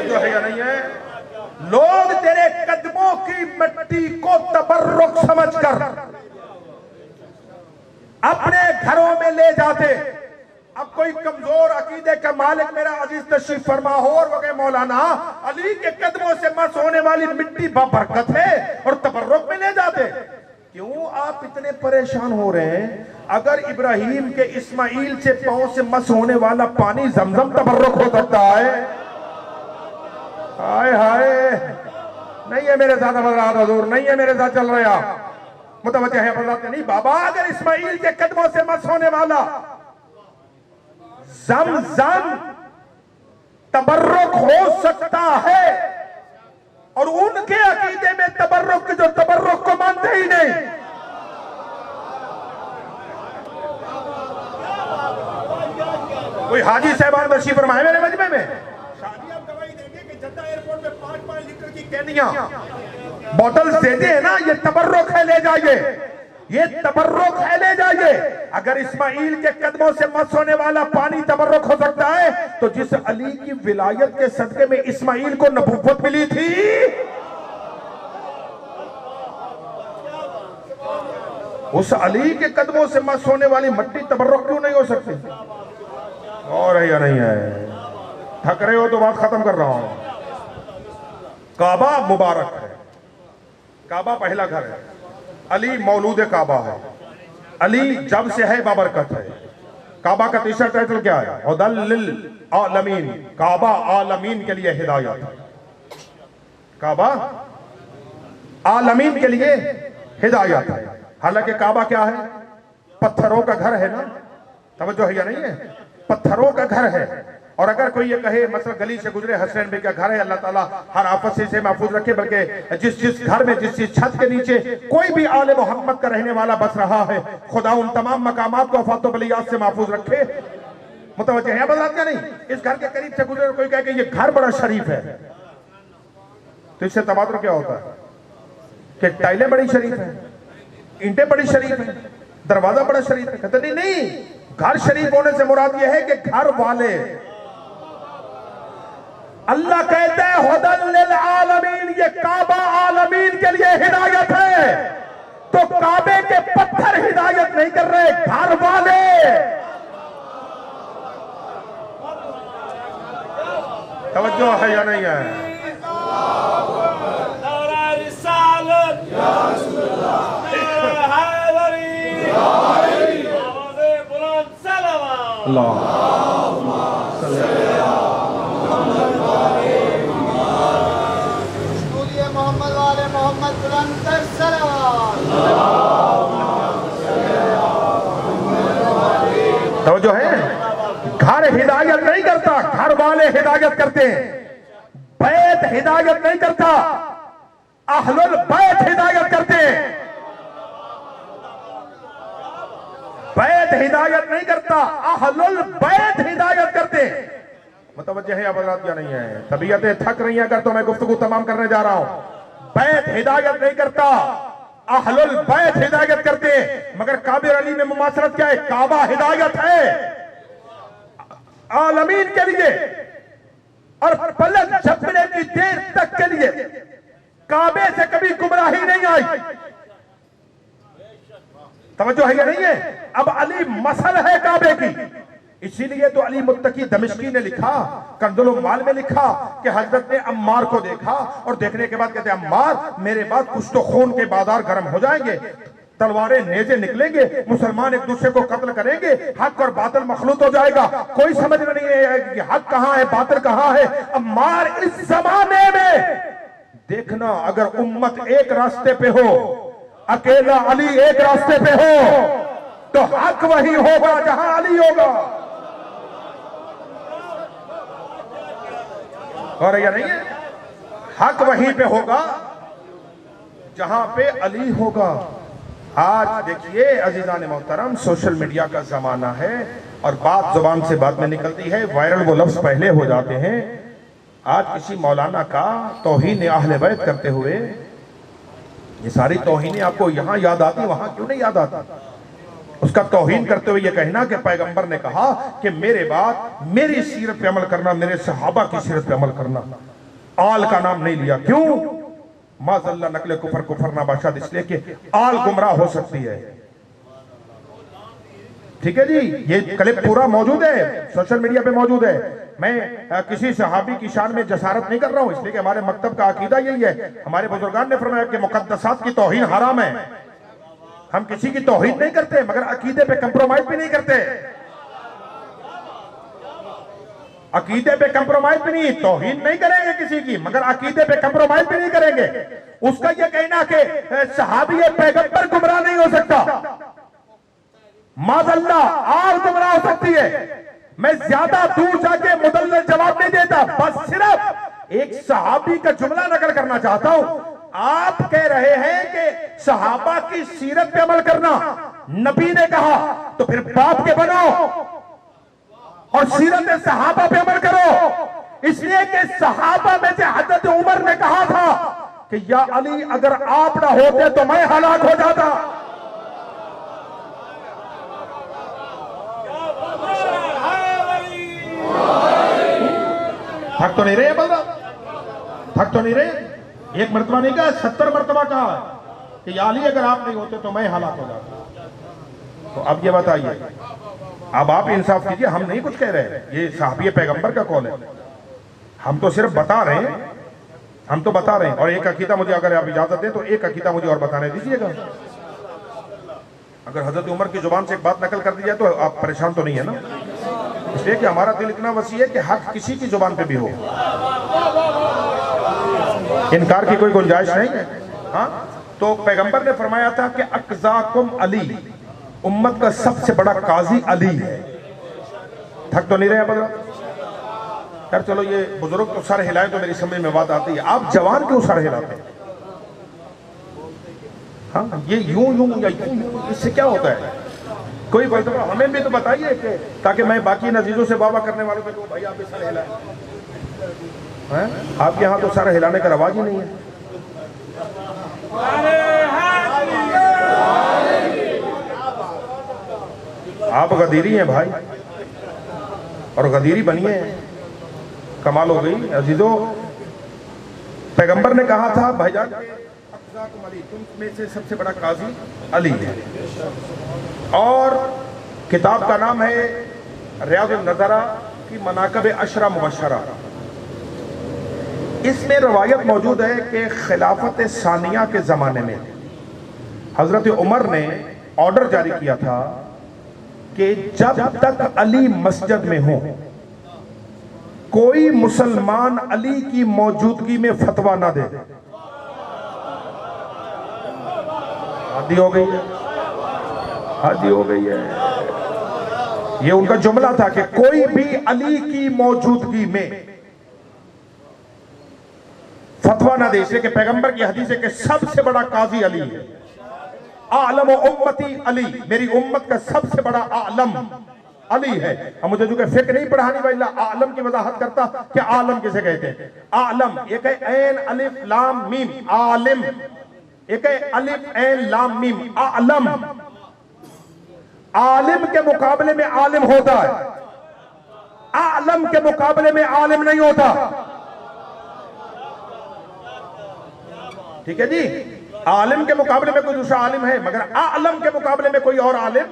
जो है या नहीं है? लोग तेरे कदमों की मिट्टी को तबर्रुक समझकर अपने घरों में ले जाते। अब कोई कमजोर अकीदे का मालिक मेरा अजीज तशरीफ फरमा हो और वो कहे मौलाना अली के कदमों से मस होने वाली मिट्टी बरकत है और तबर्रुक में ले जाते। क्यों आप इतने परेशान हो रहे हैं? अगर इब्राहिम के इस्माइल से पांव से मस होने वाला पानी जमजम तबर्रुक हो सकता है। हाय हाय, नहीं है मेरे साथ हजरात, हुजूर नहीं है मेरे साथ चल रहे आप मुतवज्जह है हजरात। नहीं बाबा, अगर इस्माइल के कदमों से मस होने वाला जमजम तबर्रुक हो सकता है और उनके अकीदे में तबर्रुक जो तबर्रुक को मानते ही नहीं। कोई हाजी साहबान तशरीफ फरमाए मेरे मजमे में, शादी आप गवाही देंगे कि जद्दा एयरपोर्ट में 5-5 लीटर की कैनियां बॉटल्स देते हैं ना, ये तबर्रुक है, ले जाइए, ये तबर्रुक है, ले जाइए। अगर इस्माइल के कदमों से मस होने वाला पानी तबर्रुक हो सकता है तो जिस अली की विलायत के सदके में इस्माइल को नबूवत मिली थी, उस अली के कदमों से मस होने वाली मट्टी तबर्रुक क्यों नहीं हो सकती? और है या नहीं है? थक रहे हो तो बात खत्म कर रहा हूं। काबा मुबारक है, काबा पहला घर है, अली मौलूद काबा है, अली जब से है बाबरकत है। काबा का तीसरा टाइटल क्या है? हुदल लिल आलमीन, काबा आलमीन के लिए हिदायत है। काबा आलमीन के लिए हिदायत है। हालांकि काबा क्या है? पत्थरों का घर है ना, तवज्जो है या नहीं है? पत्थरों का घर है। और अगर कोई ये कहे मसला गली से गुजरे हसनैन भाई का घर है, अल्लाह ताला हर आफत से महफूज रखे, बल्कि जिस घर में जिस छत के नीचे कोई भी आले मोहम्मद का रहने वाला बस रहा है, खुदा उन तमाम मकामात को आफात बलियात से महफूज रखे। मुतवज्जह है बात क्या नहीं? इस घर के करीब से गुजरे कोई कहे कि ये घर बड़ा शरीफ है, तो इससे तबादुल क्या होता है कि टाइलें बड़ी शरीफ है, ईंटें बड़ी शरीफ है, दरवाजा बड़ा शरीफ है। कहते नहीं, घर शरीफ होने से मुराद यह है कि घर वाले, अल्लाह कहता है हुदल लिल आलमीन, ये काबा आलमीन के लिए हिदायत है। तो काबे के पत्थर हिदायत नहीं कर रहे, घर वाले। तवज्जो है या नहीं है? नारा रिसालत या रसूलल्लाह, नारा हैदरी या अली, आवाज़े बुलंद सलावत। अल्लाहुम्मा सल्ली अला मोहम्मद वाले मोहम्मद बुलंद सलावत। तवज्जो है? घर हिदायत नहीं करता, घर वाले हिदायत करते हैं। बैत हिदायत नहीं करता, अहलुल बैत हिदायत करते हैं। बैत हिदायत नहीं करता, अहलुल बैत हिदायत करते हैं। मुतवज्जह है अब या नहीं है? तबीयतें थक रही हैं अगर तो मैं गुफ्तगू तमाम करने जा रहा हूं। बैत हिदायत नहीं करता, अहलुल बैत हिदायत करते हैं। मगर काबिर अली में मुमासरत क्या है? काबा हिदायत है आलमीन के लिए, और पलक झपकने की देर तक के लिए काबे से कभी गुमराही नहीं आई। तवज्जो है या नहीं है? अब अली मसल है काबे की। इसीलिए तो अली मुत्तकी दमिश्की ने लिखा, कंजुल माल में लिखा कि हजरत ने अम्मार को देखा और देखने के बाद कहते अम्मार मेरे बाद कुछ तो खून के बाजार गर्म हो जाएंगे, तलवारें नेज़े निकलेंगे, मुसलमान एक दूसरे को कत्ल करेंगे, हक और बातिल मखलूत हो जाएगा, कोई समझ में नहीं है कि हक कहां है बातिल कहां है। अम्मार इस जमाने में देखना, अगर उम्मत एक रास्ते पे हो, अकेला अली एक रास्ते पे हो, तो हक वही होगा जहां अली होगा। और या नहीं है? हक वहीं पे होगा जहां पे अली होगा। आज देखिए अजीजान मोहतरम, सोशल मीडिया का जमाना है और बात जुबान से बाद में निकलती है, वायरल वो लफ्ज पहले हो जाते हैं। आज किसी मौलाना का तौहीन अहले बैत करते हुए, ये सारी तौहीनें आपको यहां याद आती, वहां क्यों नहीं याद आती? उसका तौहीन करते हुए ये कहना कि पैगंबर ने कहा कि मेरे बाद मेरी सीरत पे अमल करना, मेरे सहाबा की सीरत पे अमल करना। आल का नाम नहीं लिया, क्यों? माज़ल्ला नकले कुफर कुफर ना बाशाद, इसलिए कि आल गुमराह हो सकती है। ठीक है जी, ये क्लिप पूरा मौजूद है, सोशल मीडिया पे मौजूद है। मैं किसी सहाबी की शान में जसारत नहीं कर रहा हूं, इसलिए कि हमारे मकतब का अकीदा यही है। हमारे बुजुर्गान ने फरमाया कि मुकद्दसात की तौहीन हराम है। हम किसी की तौहीन नहीं करते, मगर अकीदे पे कंप्रोमाइज भी नहीं करते। अकीदे पे कंप्रोमाइज भी नहीं, तौहीन नहीं करेंगे किसी की, मगर अकीदे पे कंप्रोमाइज भी नहीं करेंगे। उसका यह कहना कि सहाबी पैगंबर गुमराह नहीं हो सकता, माज़ल्ला आल गुमराह हो सकती है। मैं ज्यादा दूर जाके मुदल्लल जवाब नहीं देता, बस सिर्फ एक सहाबी का जुमला नकल करना चाहता हूं। आप कह रहे हैं कि सहाबा की सीरत पे अमल करना नबी ने कहा, तो फिर बाप के बनो और सीरत सहाबा पे अमल करो। इसलिए कि सहाबा में से हजरत उमर ने कहा था कि या अली अगर आप ना होते तो मैं हलाक हो जाता। थक तो नहीं रहे बंदा, थक तो नहीं रहे। एक मर्तबा नहीं कहा, 70 मर्तबा कहा है कि या अली अगर आप नहीं होते तो मैं हलाक हो जाता। तो अब ये बताइए, अब आप इंसाफ कीजिए, हम नहीं कुछ कह रहे हैं, ये साहबी पैगंबर का कौल है। हम तो सिर्फ बता रहे हैं, हम तो बता रहे हैं। और एक अकीदा मुझे, अगर आप इजाजत दें तो एक अकीदा मुझे और बताने दीजिएगा। अगर हजरत उमर की जुबान से एक बात नकल कर दी जाए तो आप परेशान तो नहीं है ना? इसलिए कि हमारा दिल इतना वसी है कि हक किसी की जुबान पे भी हो, इनकार की कोई गुंजाइश नहीं है। हाँ, तो पैगंबर ने फरमाया था कि अक़ज़ाकुम अली, उम्मत का सबसे बड़ा काजी अली है। थक तो नहीं रहे बदला यार? चलो ये बुजुर्ग तो सर हिलाए तो मेरी समझ में बात आती है, आप जवान क्यों सर हिलाते हैं? हाँ, ये यूं यूं या यूं, इससे क्या होता है? कोई बोलता है हमें भी तो बताइए कि ताकि मैं बाकी नजीजों से बाबा करने वालों को तो भाई आप भी सर हिलाए हैं। आपके यहाँ तो सर हिलाने का रवाज ही नहीं है। आप गदीरी हैं भाई, और गदीरी बनिए, कमाल हो गई। अजीजों, पैगंबर ने कहा था भाईजान तुम में से सबसे बड़ा काजी अली है, और किताब का नाम है रियाज़ुन नज़रा की मनाक़िब अशरा मुबश्शरा। इसमें रवायत मौजूद है कि खिलाफत सानिया के ज़माने में हज़रत उमर ने ऑर्डर जारी किया था कि जब तक अली मस्जिद में हो कोई मुसलमान अली की मौजूदगी में फतवा ना दे। हद हो गई है, हद हो गई है। ये उनका जुमला था कि कोई भी अली की मौजूदगी में फतवा ना दे, इसलिए कि पैगंबर की हदीस है कि सबसे बड़ा काजी अली है। आलम उम्मती अली, मेरी उम्मत का सबसे बड़ा आलम अली है। अब मुझे जो कि फिक्र नहीं पढ़ानी भाई, आलम की वजाहत करता कि आलम किसे कहते हैं। आलम एक है ऐन अलिफ लाम मीम, आलिम एक है अलिफ ऐन लाम मीम, आलम। आलिम के मुकाबले में आलिम होता है, आलम के मुकाबले में आलिम नहीं होता। ठीक है जी, आलिम के मुकाबले में कोई दूसरा आलिम है, मगर आलम के मुकाबले में कोई और आलिम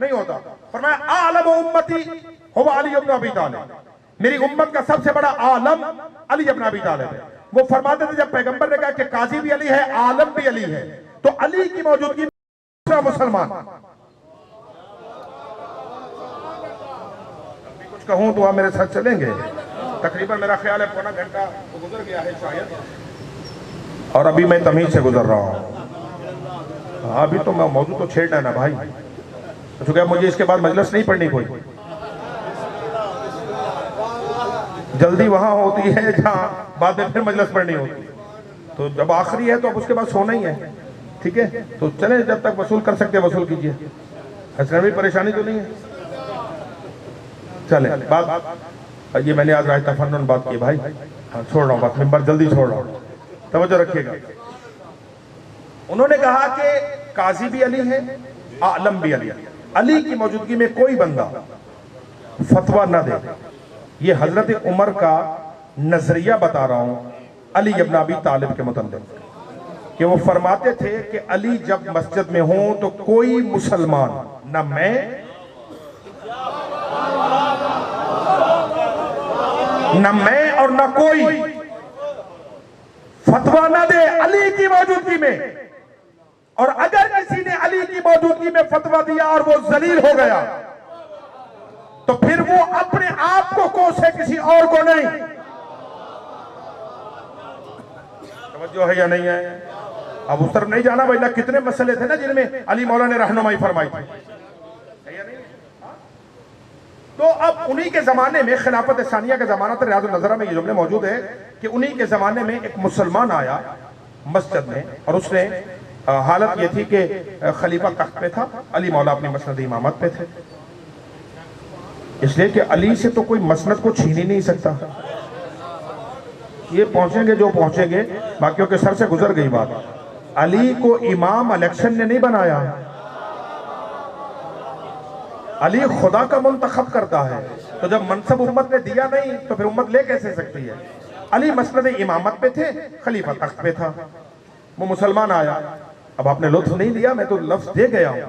नहीं होता। फरमाया आलम उम्मती हुवा अली इब्न अबी तालिब, मेरी उम्मत का सबसे बड़ा आलम अली इब्न अबी तालिब है। वो फरमाते थे जब पैगंबर ने कहा कि काजी भी अली है, आलम भी अली है, तो अली की मौजूदगी में दूसरा मुसलमान। कुछ कहूं तो आप मेरे साथ चलेंगे। तकरीबन मेरा ख्याल है पौना घंटा तो गुजर गया है शायद, और अभी मैं तमीज से गुजर रहा हूं। अभी तो मैं मौजूद तो छेड़ना ना भाई, तो क्या मुझे इसके बाद मजलिस नहीं पढ़नी, कोई जल्दी वहां होती है जहां बाद में फिर मजलिस पढ़नी होती है। तो जब आखिरी है तो अब उसके बाद सोना ही है, ठीक है। तो चले, जब तक वसूल कर सकते हैं वसूल कीजिए, ऐसा भी परेशानी तो नहीं है। चले बात, ये मैंने आज रायता फन्नन बात की भाई, हाँ छोड़ रहा हूँ बात, मिंबर जल्दी छोड़ रहा हूँ, तवज्जो रखिएगा। उन्होंने कहा कि काजी भी अली है, आलम भी अली है, अली की मौजूदगी में कोई बंदा फतवा ना दे। ये हजरत उमर का नजरिया बता रहा हूं अली इब्न अबी तालिब के मुतल्लिक, कि वो फरमाते थे कि अली जब मस्जिद में हो तो कोई मुसलमान, ना मैं और ना कोई फतवा ना दे अली की मौजूदगी में। और अगर किसी ने अली की मौजूदगी में फतवा दिया और वो जलील हो गया तो फिर वो अपने आप को कोसे, किसी और को नहीं। तवज्जो है या नहीं है? अब उस तरफ नहीं जाना भाई, कितने मसले थे ना जिनमें अली मौला ने रहनुमाई फरमाई थी, है या नहीं? तो अब उन्हीं के जमाने में, खिलाफत सानिया का जमाना था, रियाजुन नज़रा में ये जुमले मौजूद है कि उन्हीं के जमाने में एक मुसलमान आया मस्जिद में, और उसने हालत ये थी कि खलीफा तख्त पे था, अली मौला अपनी मसनद इमामत पे थे, इसलिए कि अली से तो कोई मसनद को छीन ही नहीं सकता। ये पहुंचेंगे जो पहुंचेंगे, बाकियों के सर से गुजर गई बात। अली को इमाम इलेक्शन ने नहीं बनाया, अली खुदा का मुंतखब करता है। तो जब मनसब उम्मत ने दिया नहीं तो फिर उम्मत ले कैसे सकती है? अली मसनद इमामत पे थे, खलीफा तख्त पे था। वो मुसलमान आया, अब आपने लुत्फ नहीं लिया, मैं तो लफ्ज दे गया हूं।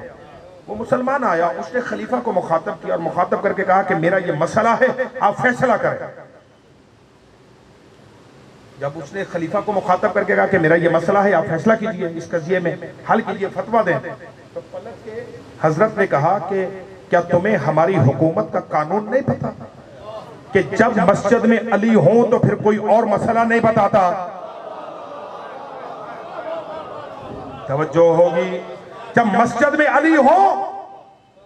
वो मुसलमान आया, उसने खलीफा को मुखातब किया और मुखातब करके कहा कि मेरा ये मसला है, आप फैसला करें। जब उसने खलीफा को मुखातब करके कहा कि मेरा ये मसला है, आप फैसला कीजिए, इस कजिए में हल कीजिए, फतवा दें, तो पलट के हजरत ने कहा कि क्या तुम्हें हमारी हुकूमत का कानून नहीं पता कि जब मस्जिद में अली हो तो फिर कोई और मसला नहीं बताता? तवज्जो होगी, जब मस्जिद में अली हो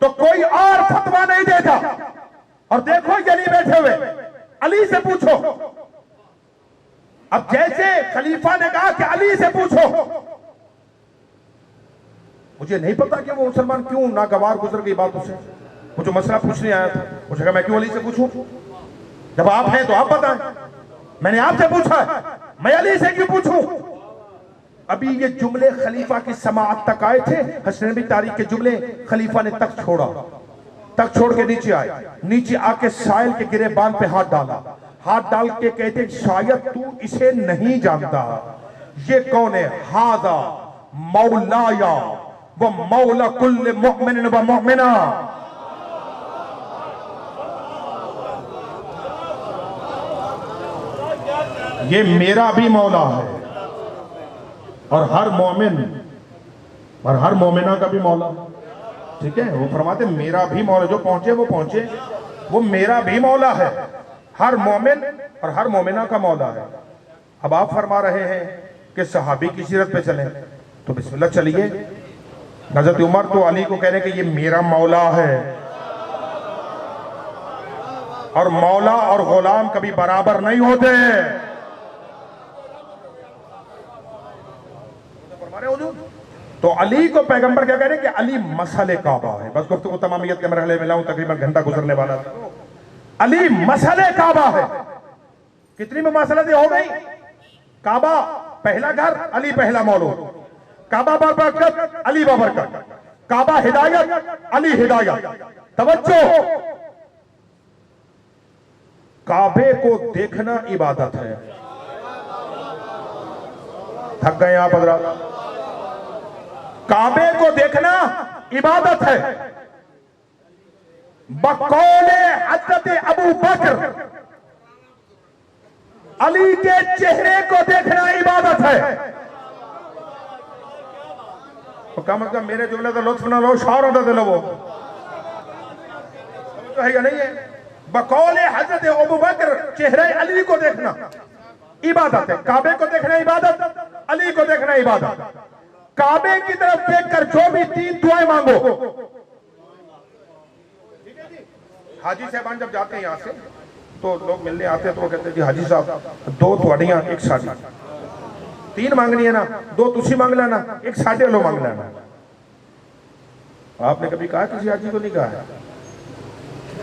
तो कोई और फतवा नहीं देता। और देखो अली बैठे हुए, अली से पूछो। अब जैसे खलीफा ने कहा कि अली से पूछो, मुझे नहीं पता कि वो मुसलमान क्यों नागवार गुजर गई बात उसे, वो जो मसला पूछने आया था, मुझे कहा मैं क्यों अली से पूछूं? जब आप हैं तो आप बताएं, मैंने आपसे पूछा है, मैं अली से क्यों पूछूं? अभी ये जुमले खलीफा की समाअत तक आए थे, हसनबी तारीख के जुमले, खलीफा ने तख्त छोड़ा, तख्त छोड़ के नीचे आए, नीचे आके साइल के गिरेबान पे हाथ डाला, हाथ डाल के कहते शायद तू इसे नहीं जानता, ये कौन है? हादा मौलाया व मौला कुल्ल मुमिन व मुमिना। ये मेरा भी मौला है और हर मोमिन और हर मोमिना का भी मौला। ठीक है, वो फरमाते मेरा भी मौला, जो पहुंचे वो पहुंचे, वो मेरा भी मौला है, हर मोमिन और हर मोमिना का मौला है। अब आप फरमा रहे हैं कि सहाबी की सीरत पे चलें, तो बिस्मिल्लाह चलिए। हजरत उमर तो अली को कह रहे कि ये मेरा मौला है, और मौला और गुलाम कभी बराबर नहीं होते। तो अली को पैगंबर क्या कह रहे हैं कि अली मसले काबा है। बस गुफ्तगू तमामियत के मरहले में लाऊं, तकरीबन घंटा गुजरने वाला था। अली मसले काबा है। कितनी मुमासलतें हो गई? काबा पहला घर, अली पहला मौलूद। काबा बरकत, अली बरकत। काबा हिदायत, अली हिदायत। तवज्जो, काबे को देखना इबादत है। थक गए आप हज़रात? काबे को देखना इबादत है। बकौले हज़रत अबू बकर, अली के चेहरे को देखना इबादत है। तो क्या मतलब? मेरे जुमले तो लुत्फ ना लो, शार होता दिलो वो तो है या नहीं है? बकौले हज़रत अबू बकर, चेहरे अली को देखना इबादत है। काबे को देखना इबादत, अली को देखना इबादत। काबे की तरफ देखकर जो भी 3 दुआएं मांगो। हाजी साहबान जब जाते हैं यहां से तो लोग मिलने आते हैं, तो वो कहते हैं जी हाजी साहब 2 थोड़ियां, 1 साड़ी। 3 मांगनी है ना, 2 तुसी मांग लेना, 1 साढ़े लो मांग लेना। आपने कभी कहा? किसी हाजी को नहीं कहा है।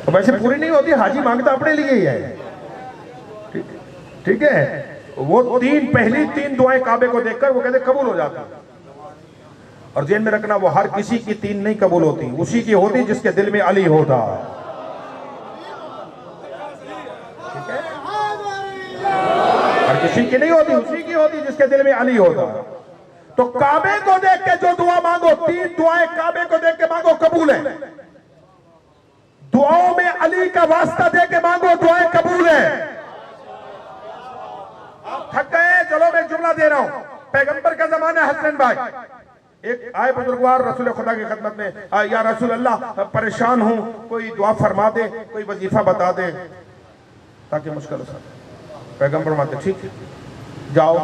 तो वैसे पूरी नहीं होती, हाजी मांगता अपने लिए ही है। ठीक है, वो पहली 3 दुआएं काबे को देखकर वो कहते कबूल हो जाता। और जेल में रखना, वो हर किसी की 3 नहीं कबूल होती, उसी की होती जिसके दिल में अली होता। ठीक है, हर किसी की नहीं होती, उसी की होती जिसके दिल में अली होता। तो काबे को देख के जो दुआ मांगो, 3 दुआएं काबे को देख के मांगो, कबूल है। दुआओं में अली का वास्ता दे के मांगो, दुआएं कबूल है। आप थक गए? चलो मैं जुमला दे रहा हूं। पैगंबर का जमाना है हसन भाई, एक आए बुजुर्गवार रसूल खुदा की खिदमत में, या रसूल अल्लाह परेशान हूं, कोई दुआ फरमा दे, कोई वजीफा बता दे ताकि मुश्किल हो सके। पैगंबर फरमाते ठीक, जाओ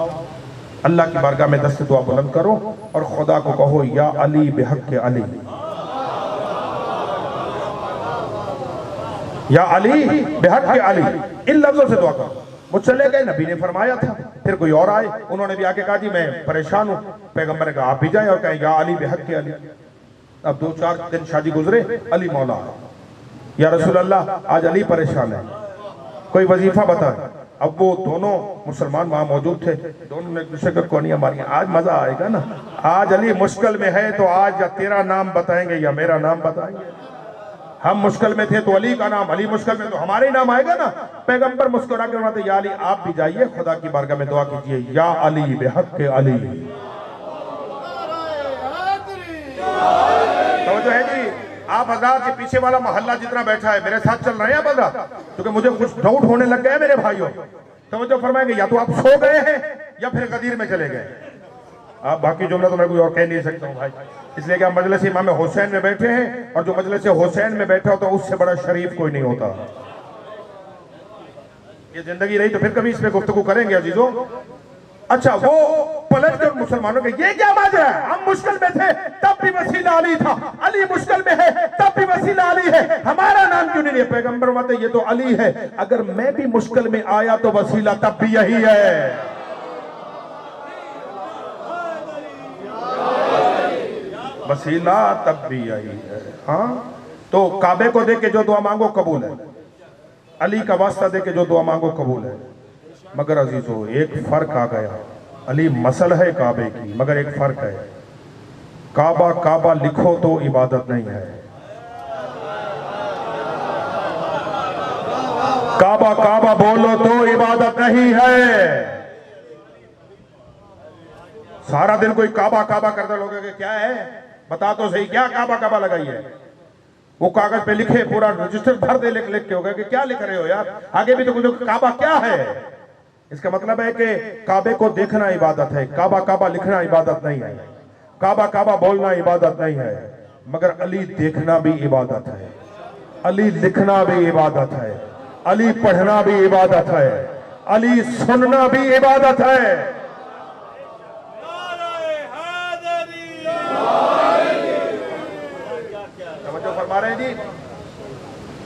अल्लाह की बारगाह में दस्त दुआ बुलंद करो और खुदा को कहो या अली बेहक के अली, या अली बेहक के अली। इन लफ्जों से दुआ करो। वो चले गए, नबी ने फरमाया था। फिर कोई और आए, उन्होंने भी आके कहा जी मैं परेशान हूं। पैगंबर ने कहा आप भी जाएं और कहें या अली बेहक के अली। अब 2-4 दिन शादी गुजरे, अली मौला, या रसूल अल्लाह आज अली परेशान है, कोई वजीफा बताए। अब वो दोनों मुसलमान वहां मौजूद थे, दोनों ने एक दूसरे को कोनियां मारी। आज मजा आएगा ना, आज अली मुश्किल में है तो आज या तेरा नाम बताएंगे या मेरा नाम बताएंगे। हम मुश्किल में थे तो अली का नाम, अली मुश्किल में तो हमारे नाम आएगा ना। पैगंबर मुस्कुरा के फरमाते या अली आप भी जाइए, खुदा की बारगाह में दुआ कीजिए या अली बेहक के अली। तो जो है जी, आप हज़रात के पीछे वाला मोहल्ला जितना बैठा है मेरे साथ चल रहे हैं आप हज़रात, क्योंकि मुझे कुछ डाउट होने लग गया मेरे भाइयों। तो जो फरमाएंगे या तो आप सो गए हैं या फिर गदीर में चले गए। आप बाकी जुमला तो मैं कोई और कह नहीं सकता हूँ भाई, इसलिए कि आप मजलिस इमाम हुसैन में बैठे हैं, और जो मजलिस हुसैन में बैठा होता है उससे बड़ा शरीफ कोई नहीं होता। ये जिंदगी रही तो फिर कभी इस पे गुफ्तगू करेंगे अजीजों। अच्छा, वो पलट कर मुसलमानों के ये क्या माजरा है? हम मुश्किल में थे तब भी वसीला अली था, अली मुश्किल में है तब भी वसीला अली है, हमारा नाम क्यों नहीं है? पैगंबर फरमाते ये तो अली है, अगर मैं भी मुश्किल में आया तो वसीला तब भी यही है। वसीला तब भी यही है। हाँ, तो काबे को देख के जो दुआ मांगो कबूल है, अली का वास्ता दे के जो दुआ मांगो कबूल है। मगर अजीजों एक फर्क आ गया, अली मसल है काबे की, मगर एक फर्क है, काबा काबा लिखो तो इबादत नहीं है, काबा काबा बोलो तो इबादत नहीं है। सारा दिन कोई काबा काबा करते लोग क्या है बता तो सही, क्या काबा काबा लगाई है? वो कागज पे लिखे, पूरा रजिस्टर भर दे लिख लिख के, हो गया कि क्या लिख रहे हो यार, आगे भी तो कुछ काबा क्या है? इसका मतलब है कि काबे को देखना इबादत है, काबा काबा लिखना इबादत नहीं है, काबा काबा बोलना इबादत नहीं है, मगर अली देखना भी इबादत है, अली लिखना भी इबादत है, अली पढ़ना भी इबादत है, अली सुनना भी इबादत है। तवज्जो फरमा रहे हैं जी।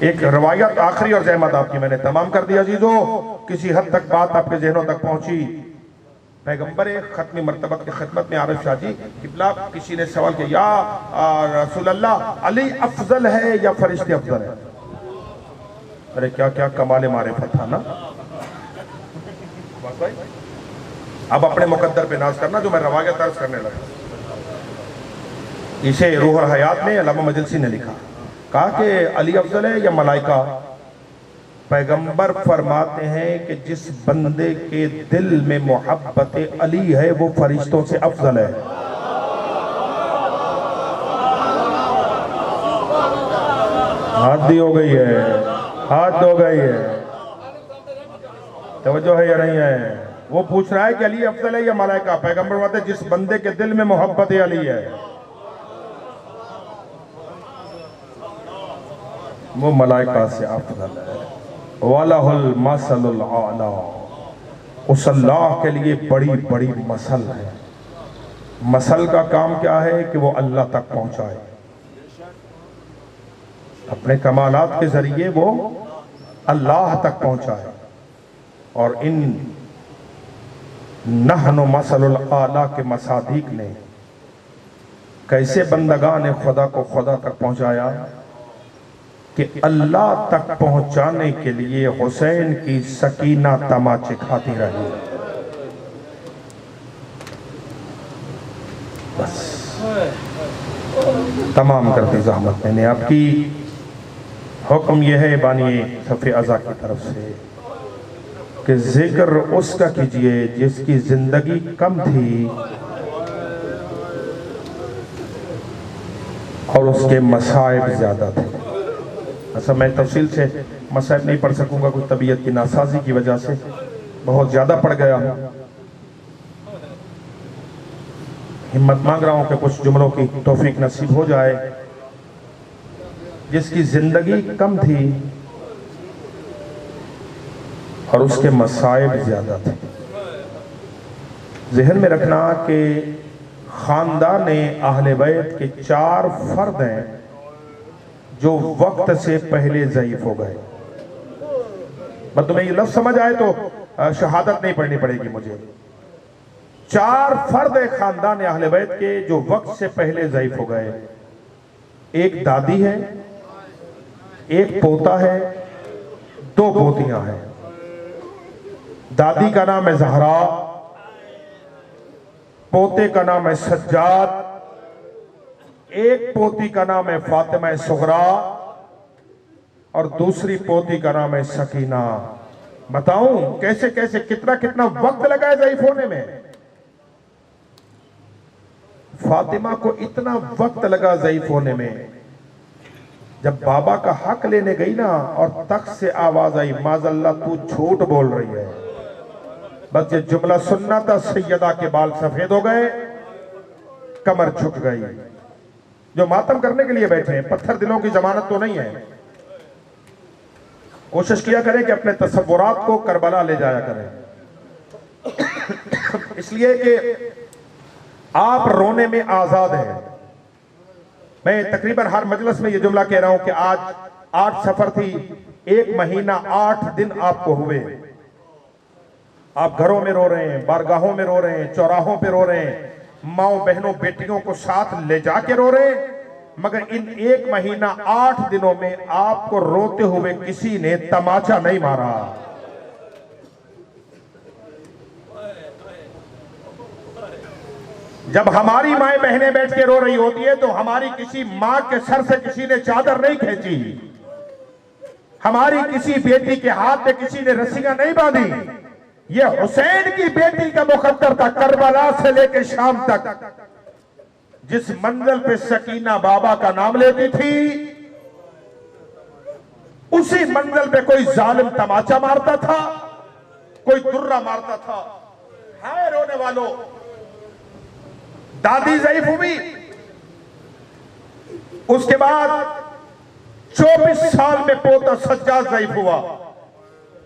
एक रवायत आखिरी और जहमत आपकी मैंने तमाम कर दिया अजीजों, किसी हद तक बात आपके जहनों तक पहुंची। पैगंबर खत्मी मर्तबत की खिदमत में आरिफ शाह जी किबला, किसी ने सवाल किया या रसूल अल्लाह, अली अफजल है या फरिश्ते अफजल है? अरे क्या क्या कमाल मारिफत था ना। अब अपने मुकद्दर पे नाज करना जो मैं रवायत अर्ज करने लगा। इसे रूह और हयात में अल्लामा मजलिसी ने लिखा, कहा कि अली अफजल है या मलाइका? पैगंबर फरमाते हैं कि जिस बंदे के दिल में मोहब्बत अली है वो फरिश्तों से अफजल है। हाथ हो गई है, हाथ हो गई है, तवज्जो है या नहीं है? वो पूछ रहा है कि अली अफजल है या मलाइका? पैगंबर फरमाते हैं जिस बंदे के दिल में मोहब्बत अली है वो मलाइका से अफजल है। वालाहुल मसलुल आला, उस अल्लाह के लिए बड़ी बड़ी मसल है। मसल का काम क्या है कि वो अल्लाह तक पहुंचाए, अपने कमालात के जरिए वो अल्लाह तक पहुंचाए। और इन नहनु मसलुल आला के मसादीक ने कैसे बंदगान खुदा को खुदा तक पहुंचाया कि अल्लाह तक पहुंचाने के लिए हुसैन की सकीना तमाचे खाती रही। बस तमाम करती ज़हमत मैंने आपकी। हुक्म यह है बानी सफ़े अज़ा की तरफ से कि जिक्र उसका कीजिए जिसकी जिंदगी कम थी और उसके मसाइब ज्यादा थे। अच्छा, मैं तफसील से मसाइब नहीं पढ़ सकूंगा, कुछ तबीयत की नासाजी की वजह से बहुत ज़्यादा पढ़ गया हूँ। हिम्मत मांग रहा हूँ कि कुछ जुमलों की तौफीक नसीब हो जाए। जिसकी ज़िंदगी कम थी और उसके मसाइब ज़्यादा थे। जहन में रखना कि ख़ानदान अहले बैत के 4 फ़र्द हैं जो वक्त से पहले ज़ईफ़ हो गए। बस तुम्हें ये लफ्ज़ समझ आए तो शहादत नहीं पढ़नी पड़ेगी मुझे। 4 फर्द है ख़ानदान अहले बैत के जो वक्त से पहले ज़ईफ़ हो गए। एक दादी है, एक पोता है, 2 पोतियां हैं। दादी का नाम है ज़हरा, पोते का नाम है सज्जाद, एक पोती का नाम है फातिमा सुगरा और दूसरी पोती का नाम है सकीना। बताऊं कैसे कैसे कितना कितना वक्त लगा है ज़ईफ़ होने में। फातिमा को इतना वक्त लगा ज़ईफ़ होने में, जब बाबा का हक लेने गई ना और तख्त से आवाज आई, माज़ल्ला तू झूठ बोल रही है। बस ये जुमला सुनना था, सैयदा के बाल सफेद हो गए, कमर झुक गई। जो मातम करने के लिए बैठे हैं, पत्थर दिलों की जमानत तो नहीं है। कोशिश किया करें कि अपने तसव्वुरात को करबला ले जाया करें, इसलिए कि आप रोने में आजाद हैं। मैं तकरीबन हर मजलिस में ये जुमला कह रहा हूं कि आज 8 सफर थी, 1 महीना 8 दिन आपको हुए। आप घरों में रो रहे हैं, बारगाहों में रो रहे हैं, चौराहों पे रो रहे हैं, माओ बहनों बेटियों को साथ ले जाके रो रहे हैं, मगर इन 1 महीना 8 दिनों में आपको रोते हुए किसी ने तमाचा नहीं मारा। जब हमारी माएं बहनें बैठ के रो रही होती है तो हमारी किसी मां के सर से किसी ने चादर नहीं खींची, हमारी किसी बेटी के हाथ पे किसी ने रस्सियां नहीं बांधी। ये हुसैन की बेटी का मुकद्दर था, करबला से लेकर शाम तक। जिस मंजिल पे सकीना बाबा का नाम लेती थी, उसी मंजिल पे कोई जालिम तमाचा मारता था, कोई दुर्रा मारता था। हाय रोने वालों, दादी ज़ईफ हुई, उसके बाद 24 साल में पोता सज्जाद ज़ईफ हुआ।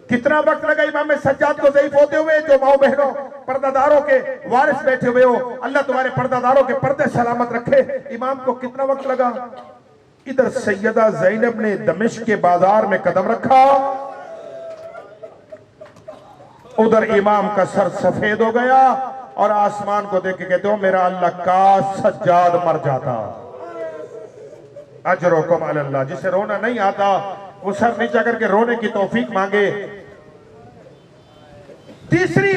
कितना वक्त लगा इमाम सज्जाद को ज़ईफ होते हुए? जो माओ बहनों पर्दादारों के वारिस बैठे हुए हो, अल्लाह तुम्हारे पर्दादारों के पर्दे सलामत रखे। इमाम को कितना वक्त लगा? इधर सैयदा ज़ैनब ने दमिश्क के बाजार में कदम रखा, उधर इमाम का सर सफेद हो गया और आसमान को देख के कहते हो मेरा अल्लाह का सज्जाद मर जाता। अजरुकुम अल्लाह। जिसे रोना नहीं आता वो सर नीचा करके रोने की तौफीक मांगे। तीसरी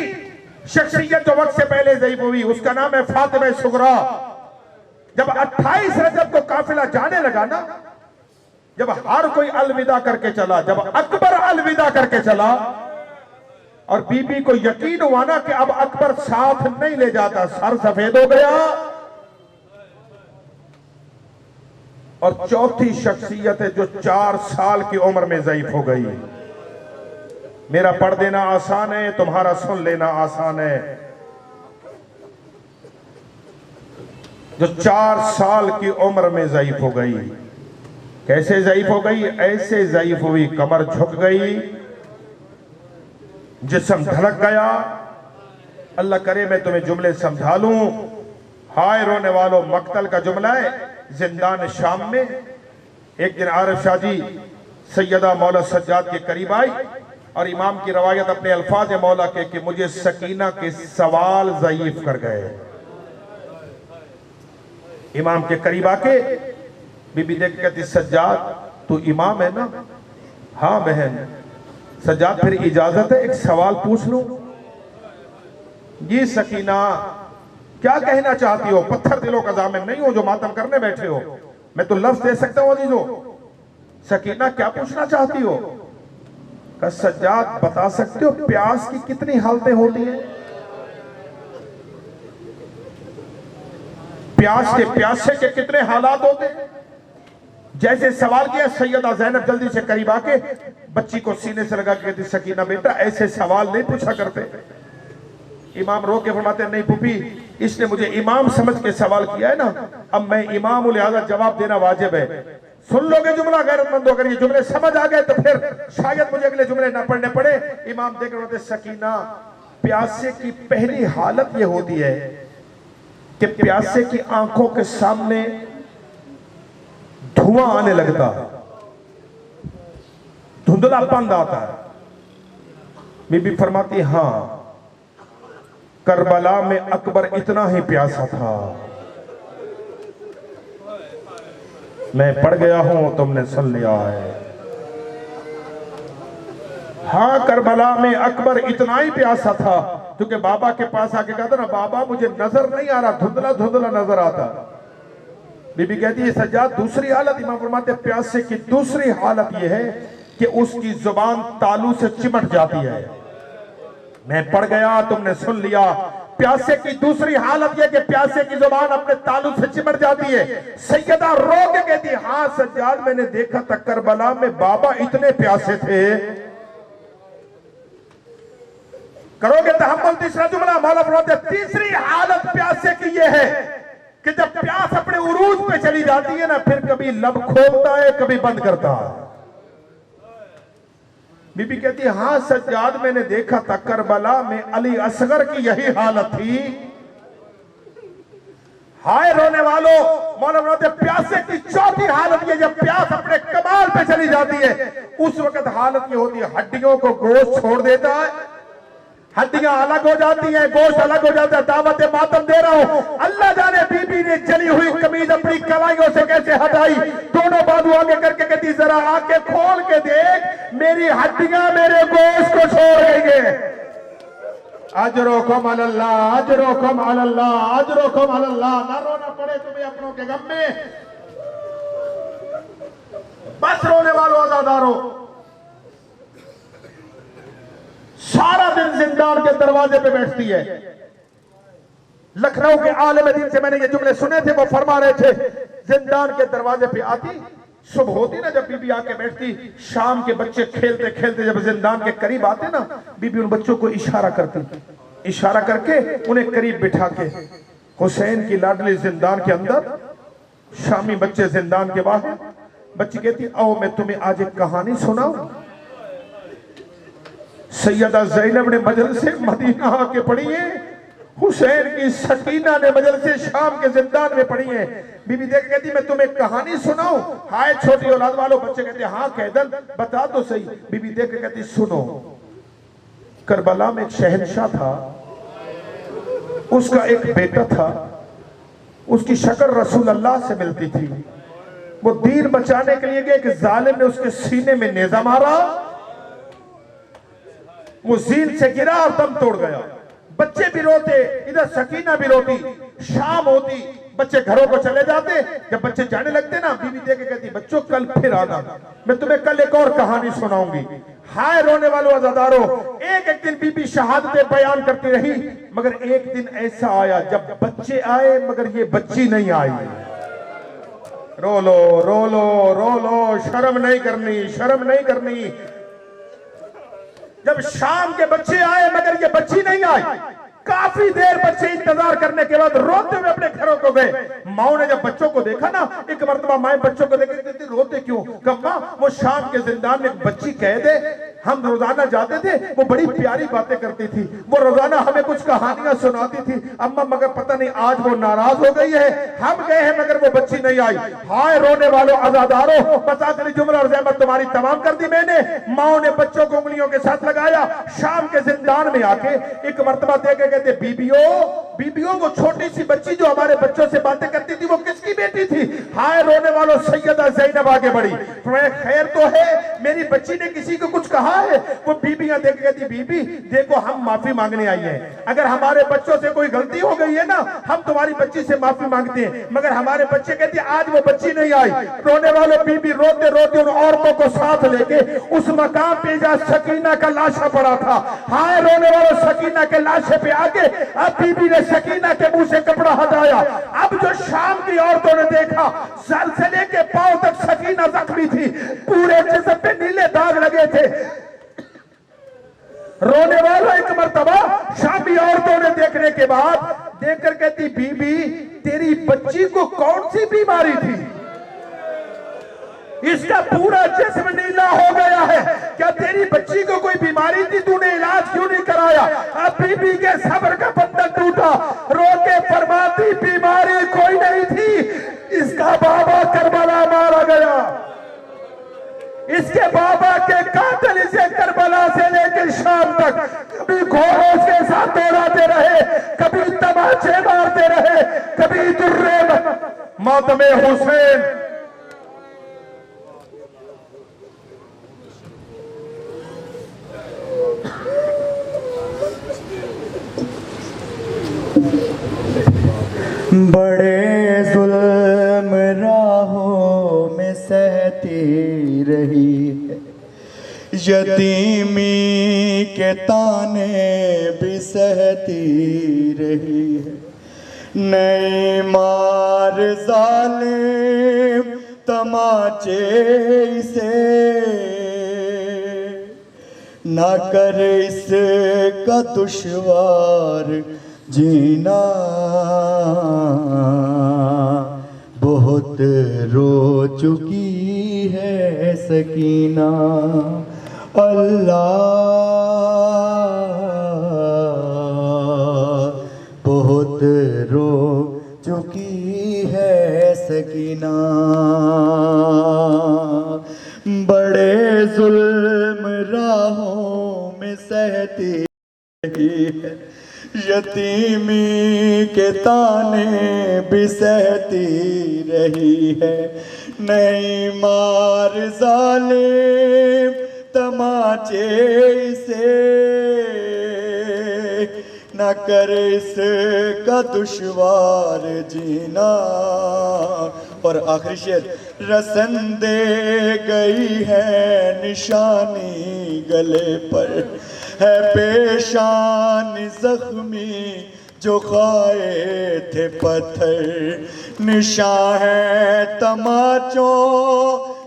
शख्सियत जो वक्त से पहले ज़ईफ हुई उसका नाम है फातिमा सुगरा। जब 28 रजब को काफिला जाने लगा ना, जब हर कोई अलविदा करके चला, जब अकबर अलविदा करके चला और बीबी को यकीन हुआ ना कि अब अकबर साथ नहीं ले जाता, सर सफेद हो गया। और चौथी शख्सियत है जो 4 साल की उम्र में ज़ईफ हो गई। मेरा पढ़ देना आसान है, तुम्हारा सुन लेना आसान है। जो 4 साल की उम्र में ज़ईफ हो गई। कैसे ज़ईफ हो गई? ऐसे ज़ईफ हुई, कमर झुक गई, जिस्म धड़क गया। अल्लाह करे मैं तुम्हें जुमले समझा लूं। हाय रोने वालों, मक्तल का जुमला है। जिंदान शाम में एक दिन आरिफ शाह जी सैयदा मौला सज्जाद के करीब आई और इमाम की रवायत अपने अल्फाज मौला के कि मुझे सकीना के सवाल ज़ईफ कर गए। इमाम के करीब आके बीबी देख कहती सज्जाद तू इमाम है ना? हाँ बहन। सज्जाद फिर इजाजत है एक सवाल पूछ लूं? जी सकीना क्या कहना चाहती हो? पत्थर दिलों का जामिन नहीं हो जो मातम करने बैठे हो, मैं तो लफ्ज दे सकता हूं अजीजों। सकीना क्या पूछना चाहती हो? का सज्जाद बता सकते हो प्यास की कितनी हालतें होती हैं? प्यास के प्यासे के कितने हालात होते हैं? जैसे सवाल किया, सैयदा ज़ैनब जल्दी से करीब आके बच्ची को सीने से लगा के कहती सकीना बेटा ऐसे सवाल नहीं पूछा करते। इमाम रो के फरमाते नहीं पुपी, इसने मुझे इमाम समझ के सवाल किया है ना, अब मैं इमाम हूं लिहाजा जवाब देना वाजिब है। सुन लोगे जुमला गैरतमंद अगर ये जुमले समझ आ गए तो फिर शायद मुझे अगले जुमले ना पढ़ने पड़े। इमाम देख रहे होते सकीना प्यासे की पहली हालत ये होती है कि प्यासे की आंखों के सामने धुआं आने लगता है, धुंधलापन आता है। बीबी फरमाती हां करबला में अकबर इतना ही प्यासा था, मैं पढ़ गया हूं तुमने सुन लिया है। हाँ करबला में अकबर इतना ही प्यासा था क्योंकि बाबा के पास आके कहता ना बाबा मुझे नजर नहीं आ रहा, धुंधला धुंधला नजर आता। बीबी कहती है सज्जाद दूसरी हालत, इमाम फरमाते प्यासे की दूसरी हालत यह है कि उसकी जुबान तालू से चिमट जाती है। मैं पढ़ गया तुमने सुन लिया। प्यासे की दूसरी हालत यह कि प्यासे की जुबान अपने तालू से चिमट जाती है। सैयदा रो के कहती हाँ सज्जाद मैंने देखा था करबला में बाबा इतने प्यासे थे। करोगे तहम्मुल? तीसरा जुमला मौला फरमाते तीसरी हालत प्यासे की यह है कि जब प्यास अपने उरूज पे चली जाती है ना फिर कभी लब खोलता है कभी बंद करता है। बीबी कहती है हाँ सज्जाद मैंने देखा था करबला में अली असगर की यही हालत थी। हाय रोने वालों, मौला फरमाते प्यासे की चौथी हालत ये जब प्यास अपने कमाल पे चली जाती है उस वक्त हालत ये होती है हड्डियों को गोश्त छोड़ देता है, हड्डियां अलग हो जाती हैं, गोश्त अलग हो जाता है। दावत मातम दे रहा हूं, अल्लाह जाने बीबी ने जली हुई कमीज अपनी कलाइयों से कैसे हटाई, दोनों बाजू आगे करके कहती जरा आके खोल के देख मेरी हड्डियां मेरे गोश्त को छोड़ देंगे। अजरुकुम अल्लाह, अजरुकुम अल्लाह, अजरुकुम अल्लाह। ना रोना पड़े तुम्हें अपनों के गम में, बस रोने वालों आजादारों। सारा दिन जिंदान के दरवाजे पे बैठती है। लखनऊ के आलिम दीन से मैंने ये जुमले सुने थे, वो फरमा रहे थे जिंदान के दरवाजे पे आती सुबह होती ना जब बीबी आके बैठती, शाम के बच्चे खेलते खेलते जब जिंदान के करीब आते ना, बीबी उन बच्चों को इशारा करती, इशारा करके उन्हें करीब बिठा के, हुसैन की लाडली जिंदान के अंदर, शामी बच्चे जिंदान के बाहर, बच्ची कहती आओ मैं तुम्हें आज एक कहानी सुनाऊं। सैयदा ज़ैनब ने मजलिसे मदीना आके पढ़ी है, हुसैन की सकीना ने मजलिसे शाम के जिंदान में पढ़ी है। बीबी देख कहती मैं तुम्हें कहानी सुनाऊं। हाय छोटी औलाद वालों, बच्चे कहते हाँ कैदन बता तो सही। बीबी देख के कहती सुनो, करबला में एक शहंशाह था, उसका एक बेटा था, उसकी शक्ल रसूल अल्लाह से मिलती थी। वो दीन बचाने के लिए गए, एक जालिम ने उसके सीने में नेजा मारा, वो जीन से गिरा और दम तोड़ गया। बच्चे भी रोते, इधर सकीना भी रोती। शाम होती, बच्चे घरों को चले जाते। जब बच्चे जाने लगते ना, बीबी देख के कहती बच्चों कल फिर आना, मैं तुम्हें कल एक और कहानी सुनाऊंगी। हाय रोने वालों अज़ादारों, एक एक दिन बीबी शहादतें बयान करती रही, मगर एक दिन ऐसा आया जब बच्चे आए मगर ये बच्ची नहीं आई। रो लो रो लो रो लो, शर्म नहीं करनी, शर्म नहीं करनी। जब शाम के बच्चे आए मगर ये बच्ची नहीं आई, काफी देर बच्चे इंतजार करने के बाद रोते हुए अपने घरों को गए। माओ ने जब बच्चों को देखा ना, एक मर्तबा माए बच्चों को देख के रोते क्यों? कम्मा वो शाम के जिंदान में एक बच्ची कह दे, हम रोजाना जाते थे, वो बड़ी प्यारी बातें करती थी, वो रोजाना हमें कुछ कहानियां सुनाती थी अम्मा, मगर पता नहीं आज वो नाराज हो गई है, हम गए हैं मगर वो बच्ची नहीं आई। हाय रोने वालों अज़ादारों, बता तेरी जुमला और ज़हमत तुम्हारी तमाम कर दी मैंने। माओ ने बच्चों को उंगलियों के साथ लगाया, शाम के जिंदान में आके एक मर्तबा देखे कहते बीबियों बीबियों, वो छोटी सी बच्ची जो हमारे बच्चों से बातें करती थी वो किसकी बेटी थी? हाय रोने वालों सैयदा ज़ैनब आगे बढ़ी, खैर तो है, मेरी बच्ची ने किसी को कुछ कहा है? वो बीबियां देख कहती बीबी देखो हम माफी मांगने आई हैं, अगर हमारे बच्चों से कोई गलती हो गई है ना, हम तुम्हारी बच्ची से माफी मांगते हैं, मगर हमारे बच्चे कहते आज वो बच्ची नहीं आई। रोने वाले बीबी रोते रोते उन औरतों को साथ लेके उस मकाम पे जहां सकीना का लाशा पड़ा था, हाय रोने वालों सकीना के लाशे पे आके अब बीबी ने सकीना के मुंह से कपड़ा हटाया। अब जो शाम की औरतों ने देखा, सर से लेके पांव तक सकीना जख्मी थी, पूरे जिस्म पे नीले दाग लगे थे। रोने वाला एक मर्तबा शामी औरतों ने देखने के बाद देखकर कहती बीबी तेरी बच्ची को कौन सी बीमारी थी? इसका पूरा जिस्म नीला हो गया है, क्या तेरी बच्ची को कोई बीमारी थी? तूने इलाज क्यों नहीं कराया? अब बीबी के सब्र का बंधन टूटा, रो के फरमाती बीमारी कोई नहीं थी, इसका बाबा करबला मारा गया, इसके बाबा के कातिल इसे करबला से लेकर शाम तक कभी घोड़ों के साथ दौड़ाते रहे, कभी तमाचे मारते रहे, कभी दुर्रे मातमे हुसैन। बड़े जुल्म राहों में सहती रही है, यतीमी के ताने भी सहती रही है, नए मार जालिम तमाचे से ना कर इसका दुश्वार जीना, बहुत रो चुकी है सकीना, अल्लाह बहुत रो चुकी है सकीना। बड़े जुल्म राहों में सहती रही है, यतीमी के ताने भी सहती रही है, नई मार जालिम तमाचे से न कर इसका दुश्वार जीना। और आखिरी शेर, रसन दे गई है निशानी गले पर, है पेशान जख्मी जो खाए थे पत्थर, निशान है तमाचों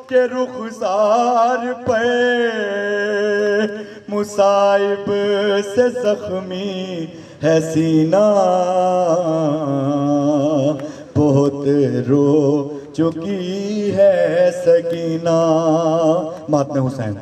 के रुखसार पे मुसाइब से जख्मी है सीना, बहुत रो चुकी है सकीना। मातम हुसैन।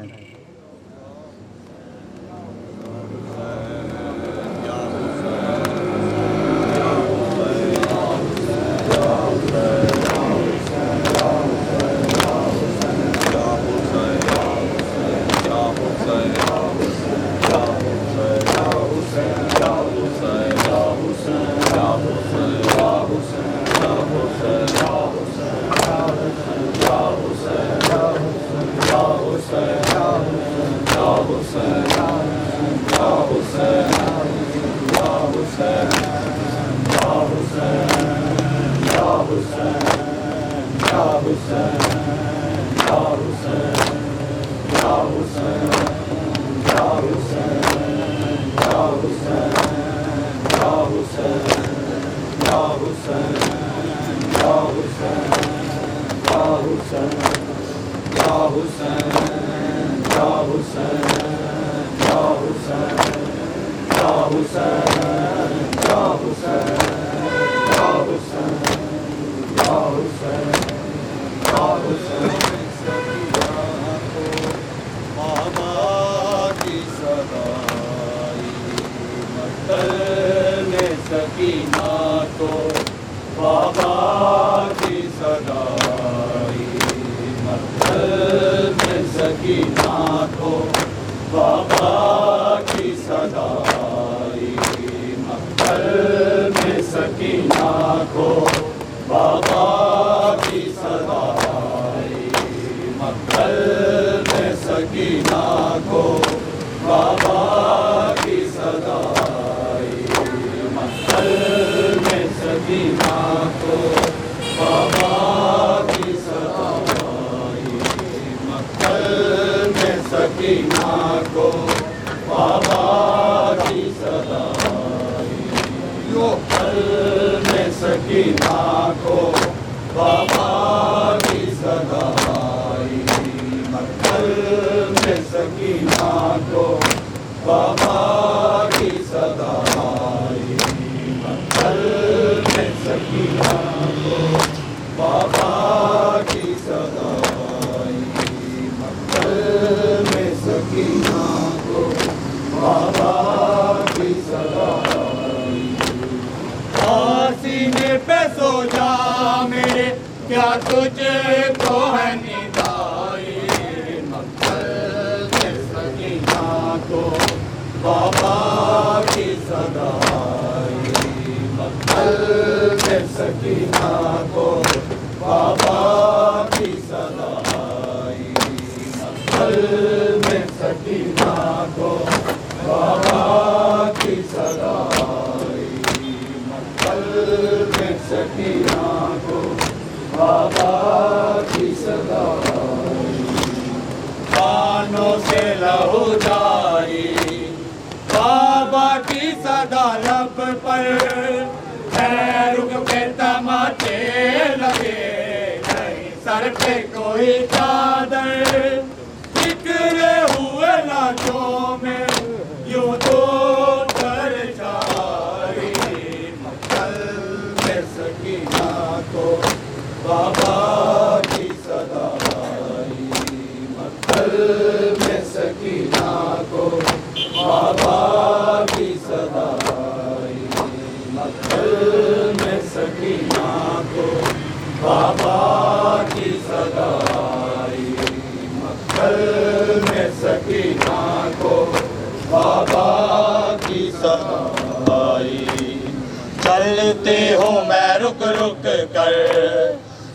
चलते हो मैं रुक रुक कर,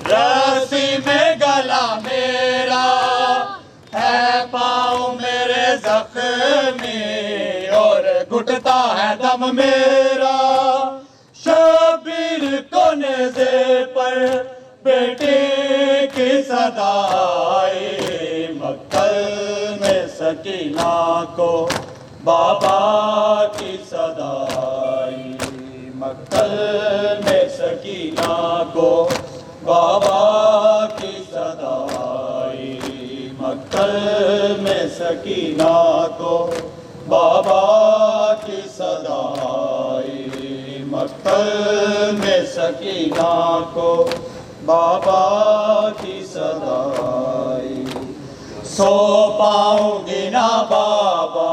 रस्सी में गला मेरा है, पाँव मेरे जख्मी और घुटता है दम मेरा। शबीर को नेज़े पर बेटे की सदाई, मक्तल में सकीना को बाबा की सदाई, मक्तल में सकीना को बाबा की सदाई, सकीना को बाबा की सदाई, मक्तल में सकीना को बाबा की सदाई। सो पाऊंगी ना बाबा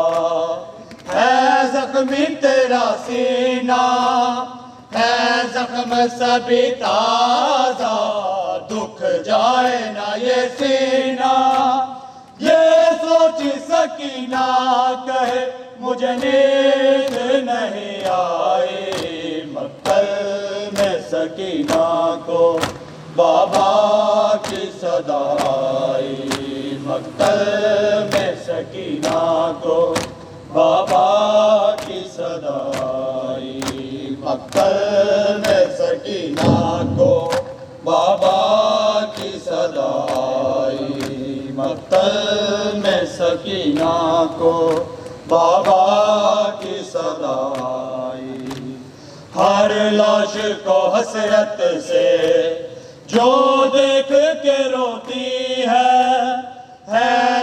है जख्मी तेरा सीना, है जख्म सभी ताजा, दुख जाए ना ये सीना। ये सोच सकीना कहे मुझे नींद नहीं आई, मक्तल में सकीना को बाबा की सदाई, मक्तल में सकीना को बाबा की सदाई, मक्तल में सकीना को बाबा की सदाई, मक्तल में सकीना को बाबा की सदाई। हर लाश को हसरत से जो देख के रोती है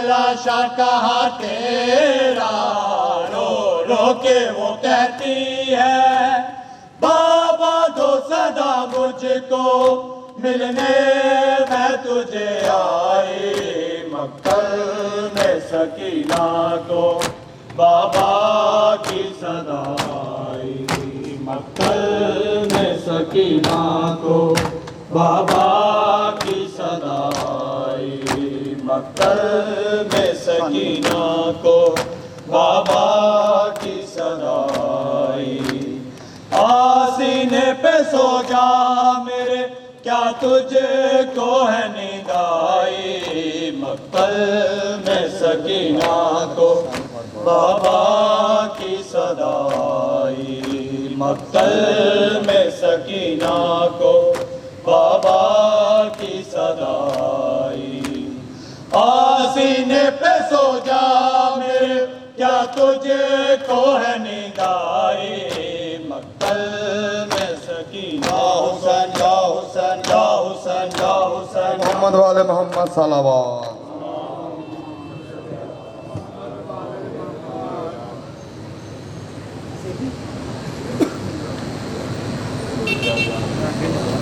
लाशा कहाँ तेरा, रो रो के वो कहती है बाबा दो सदा मुझको मिलने मैं तुझे आई, मक्तल में सकीना को बाबा की सदाई, मक्तल में सकीना को बाबा की सदाई, मक्तल में सकीना को बाबा की सदाई। आसीने पे सो जा मेरे क्या तुझको है नींद आई, मक्तल में सकीना को बाबा की सदाई, मक्तल में सकीना को बाबा की सदाई। आसीने पे सो जा मेरे क्या तुझको है नींद आई, मक्तल में सकीना। हुसैन या हुसैन या हुसैन या हुसैन, मोहम्मद वाले मोहम्मद सलावत। Thank you.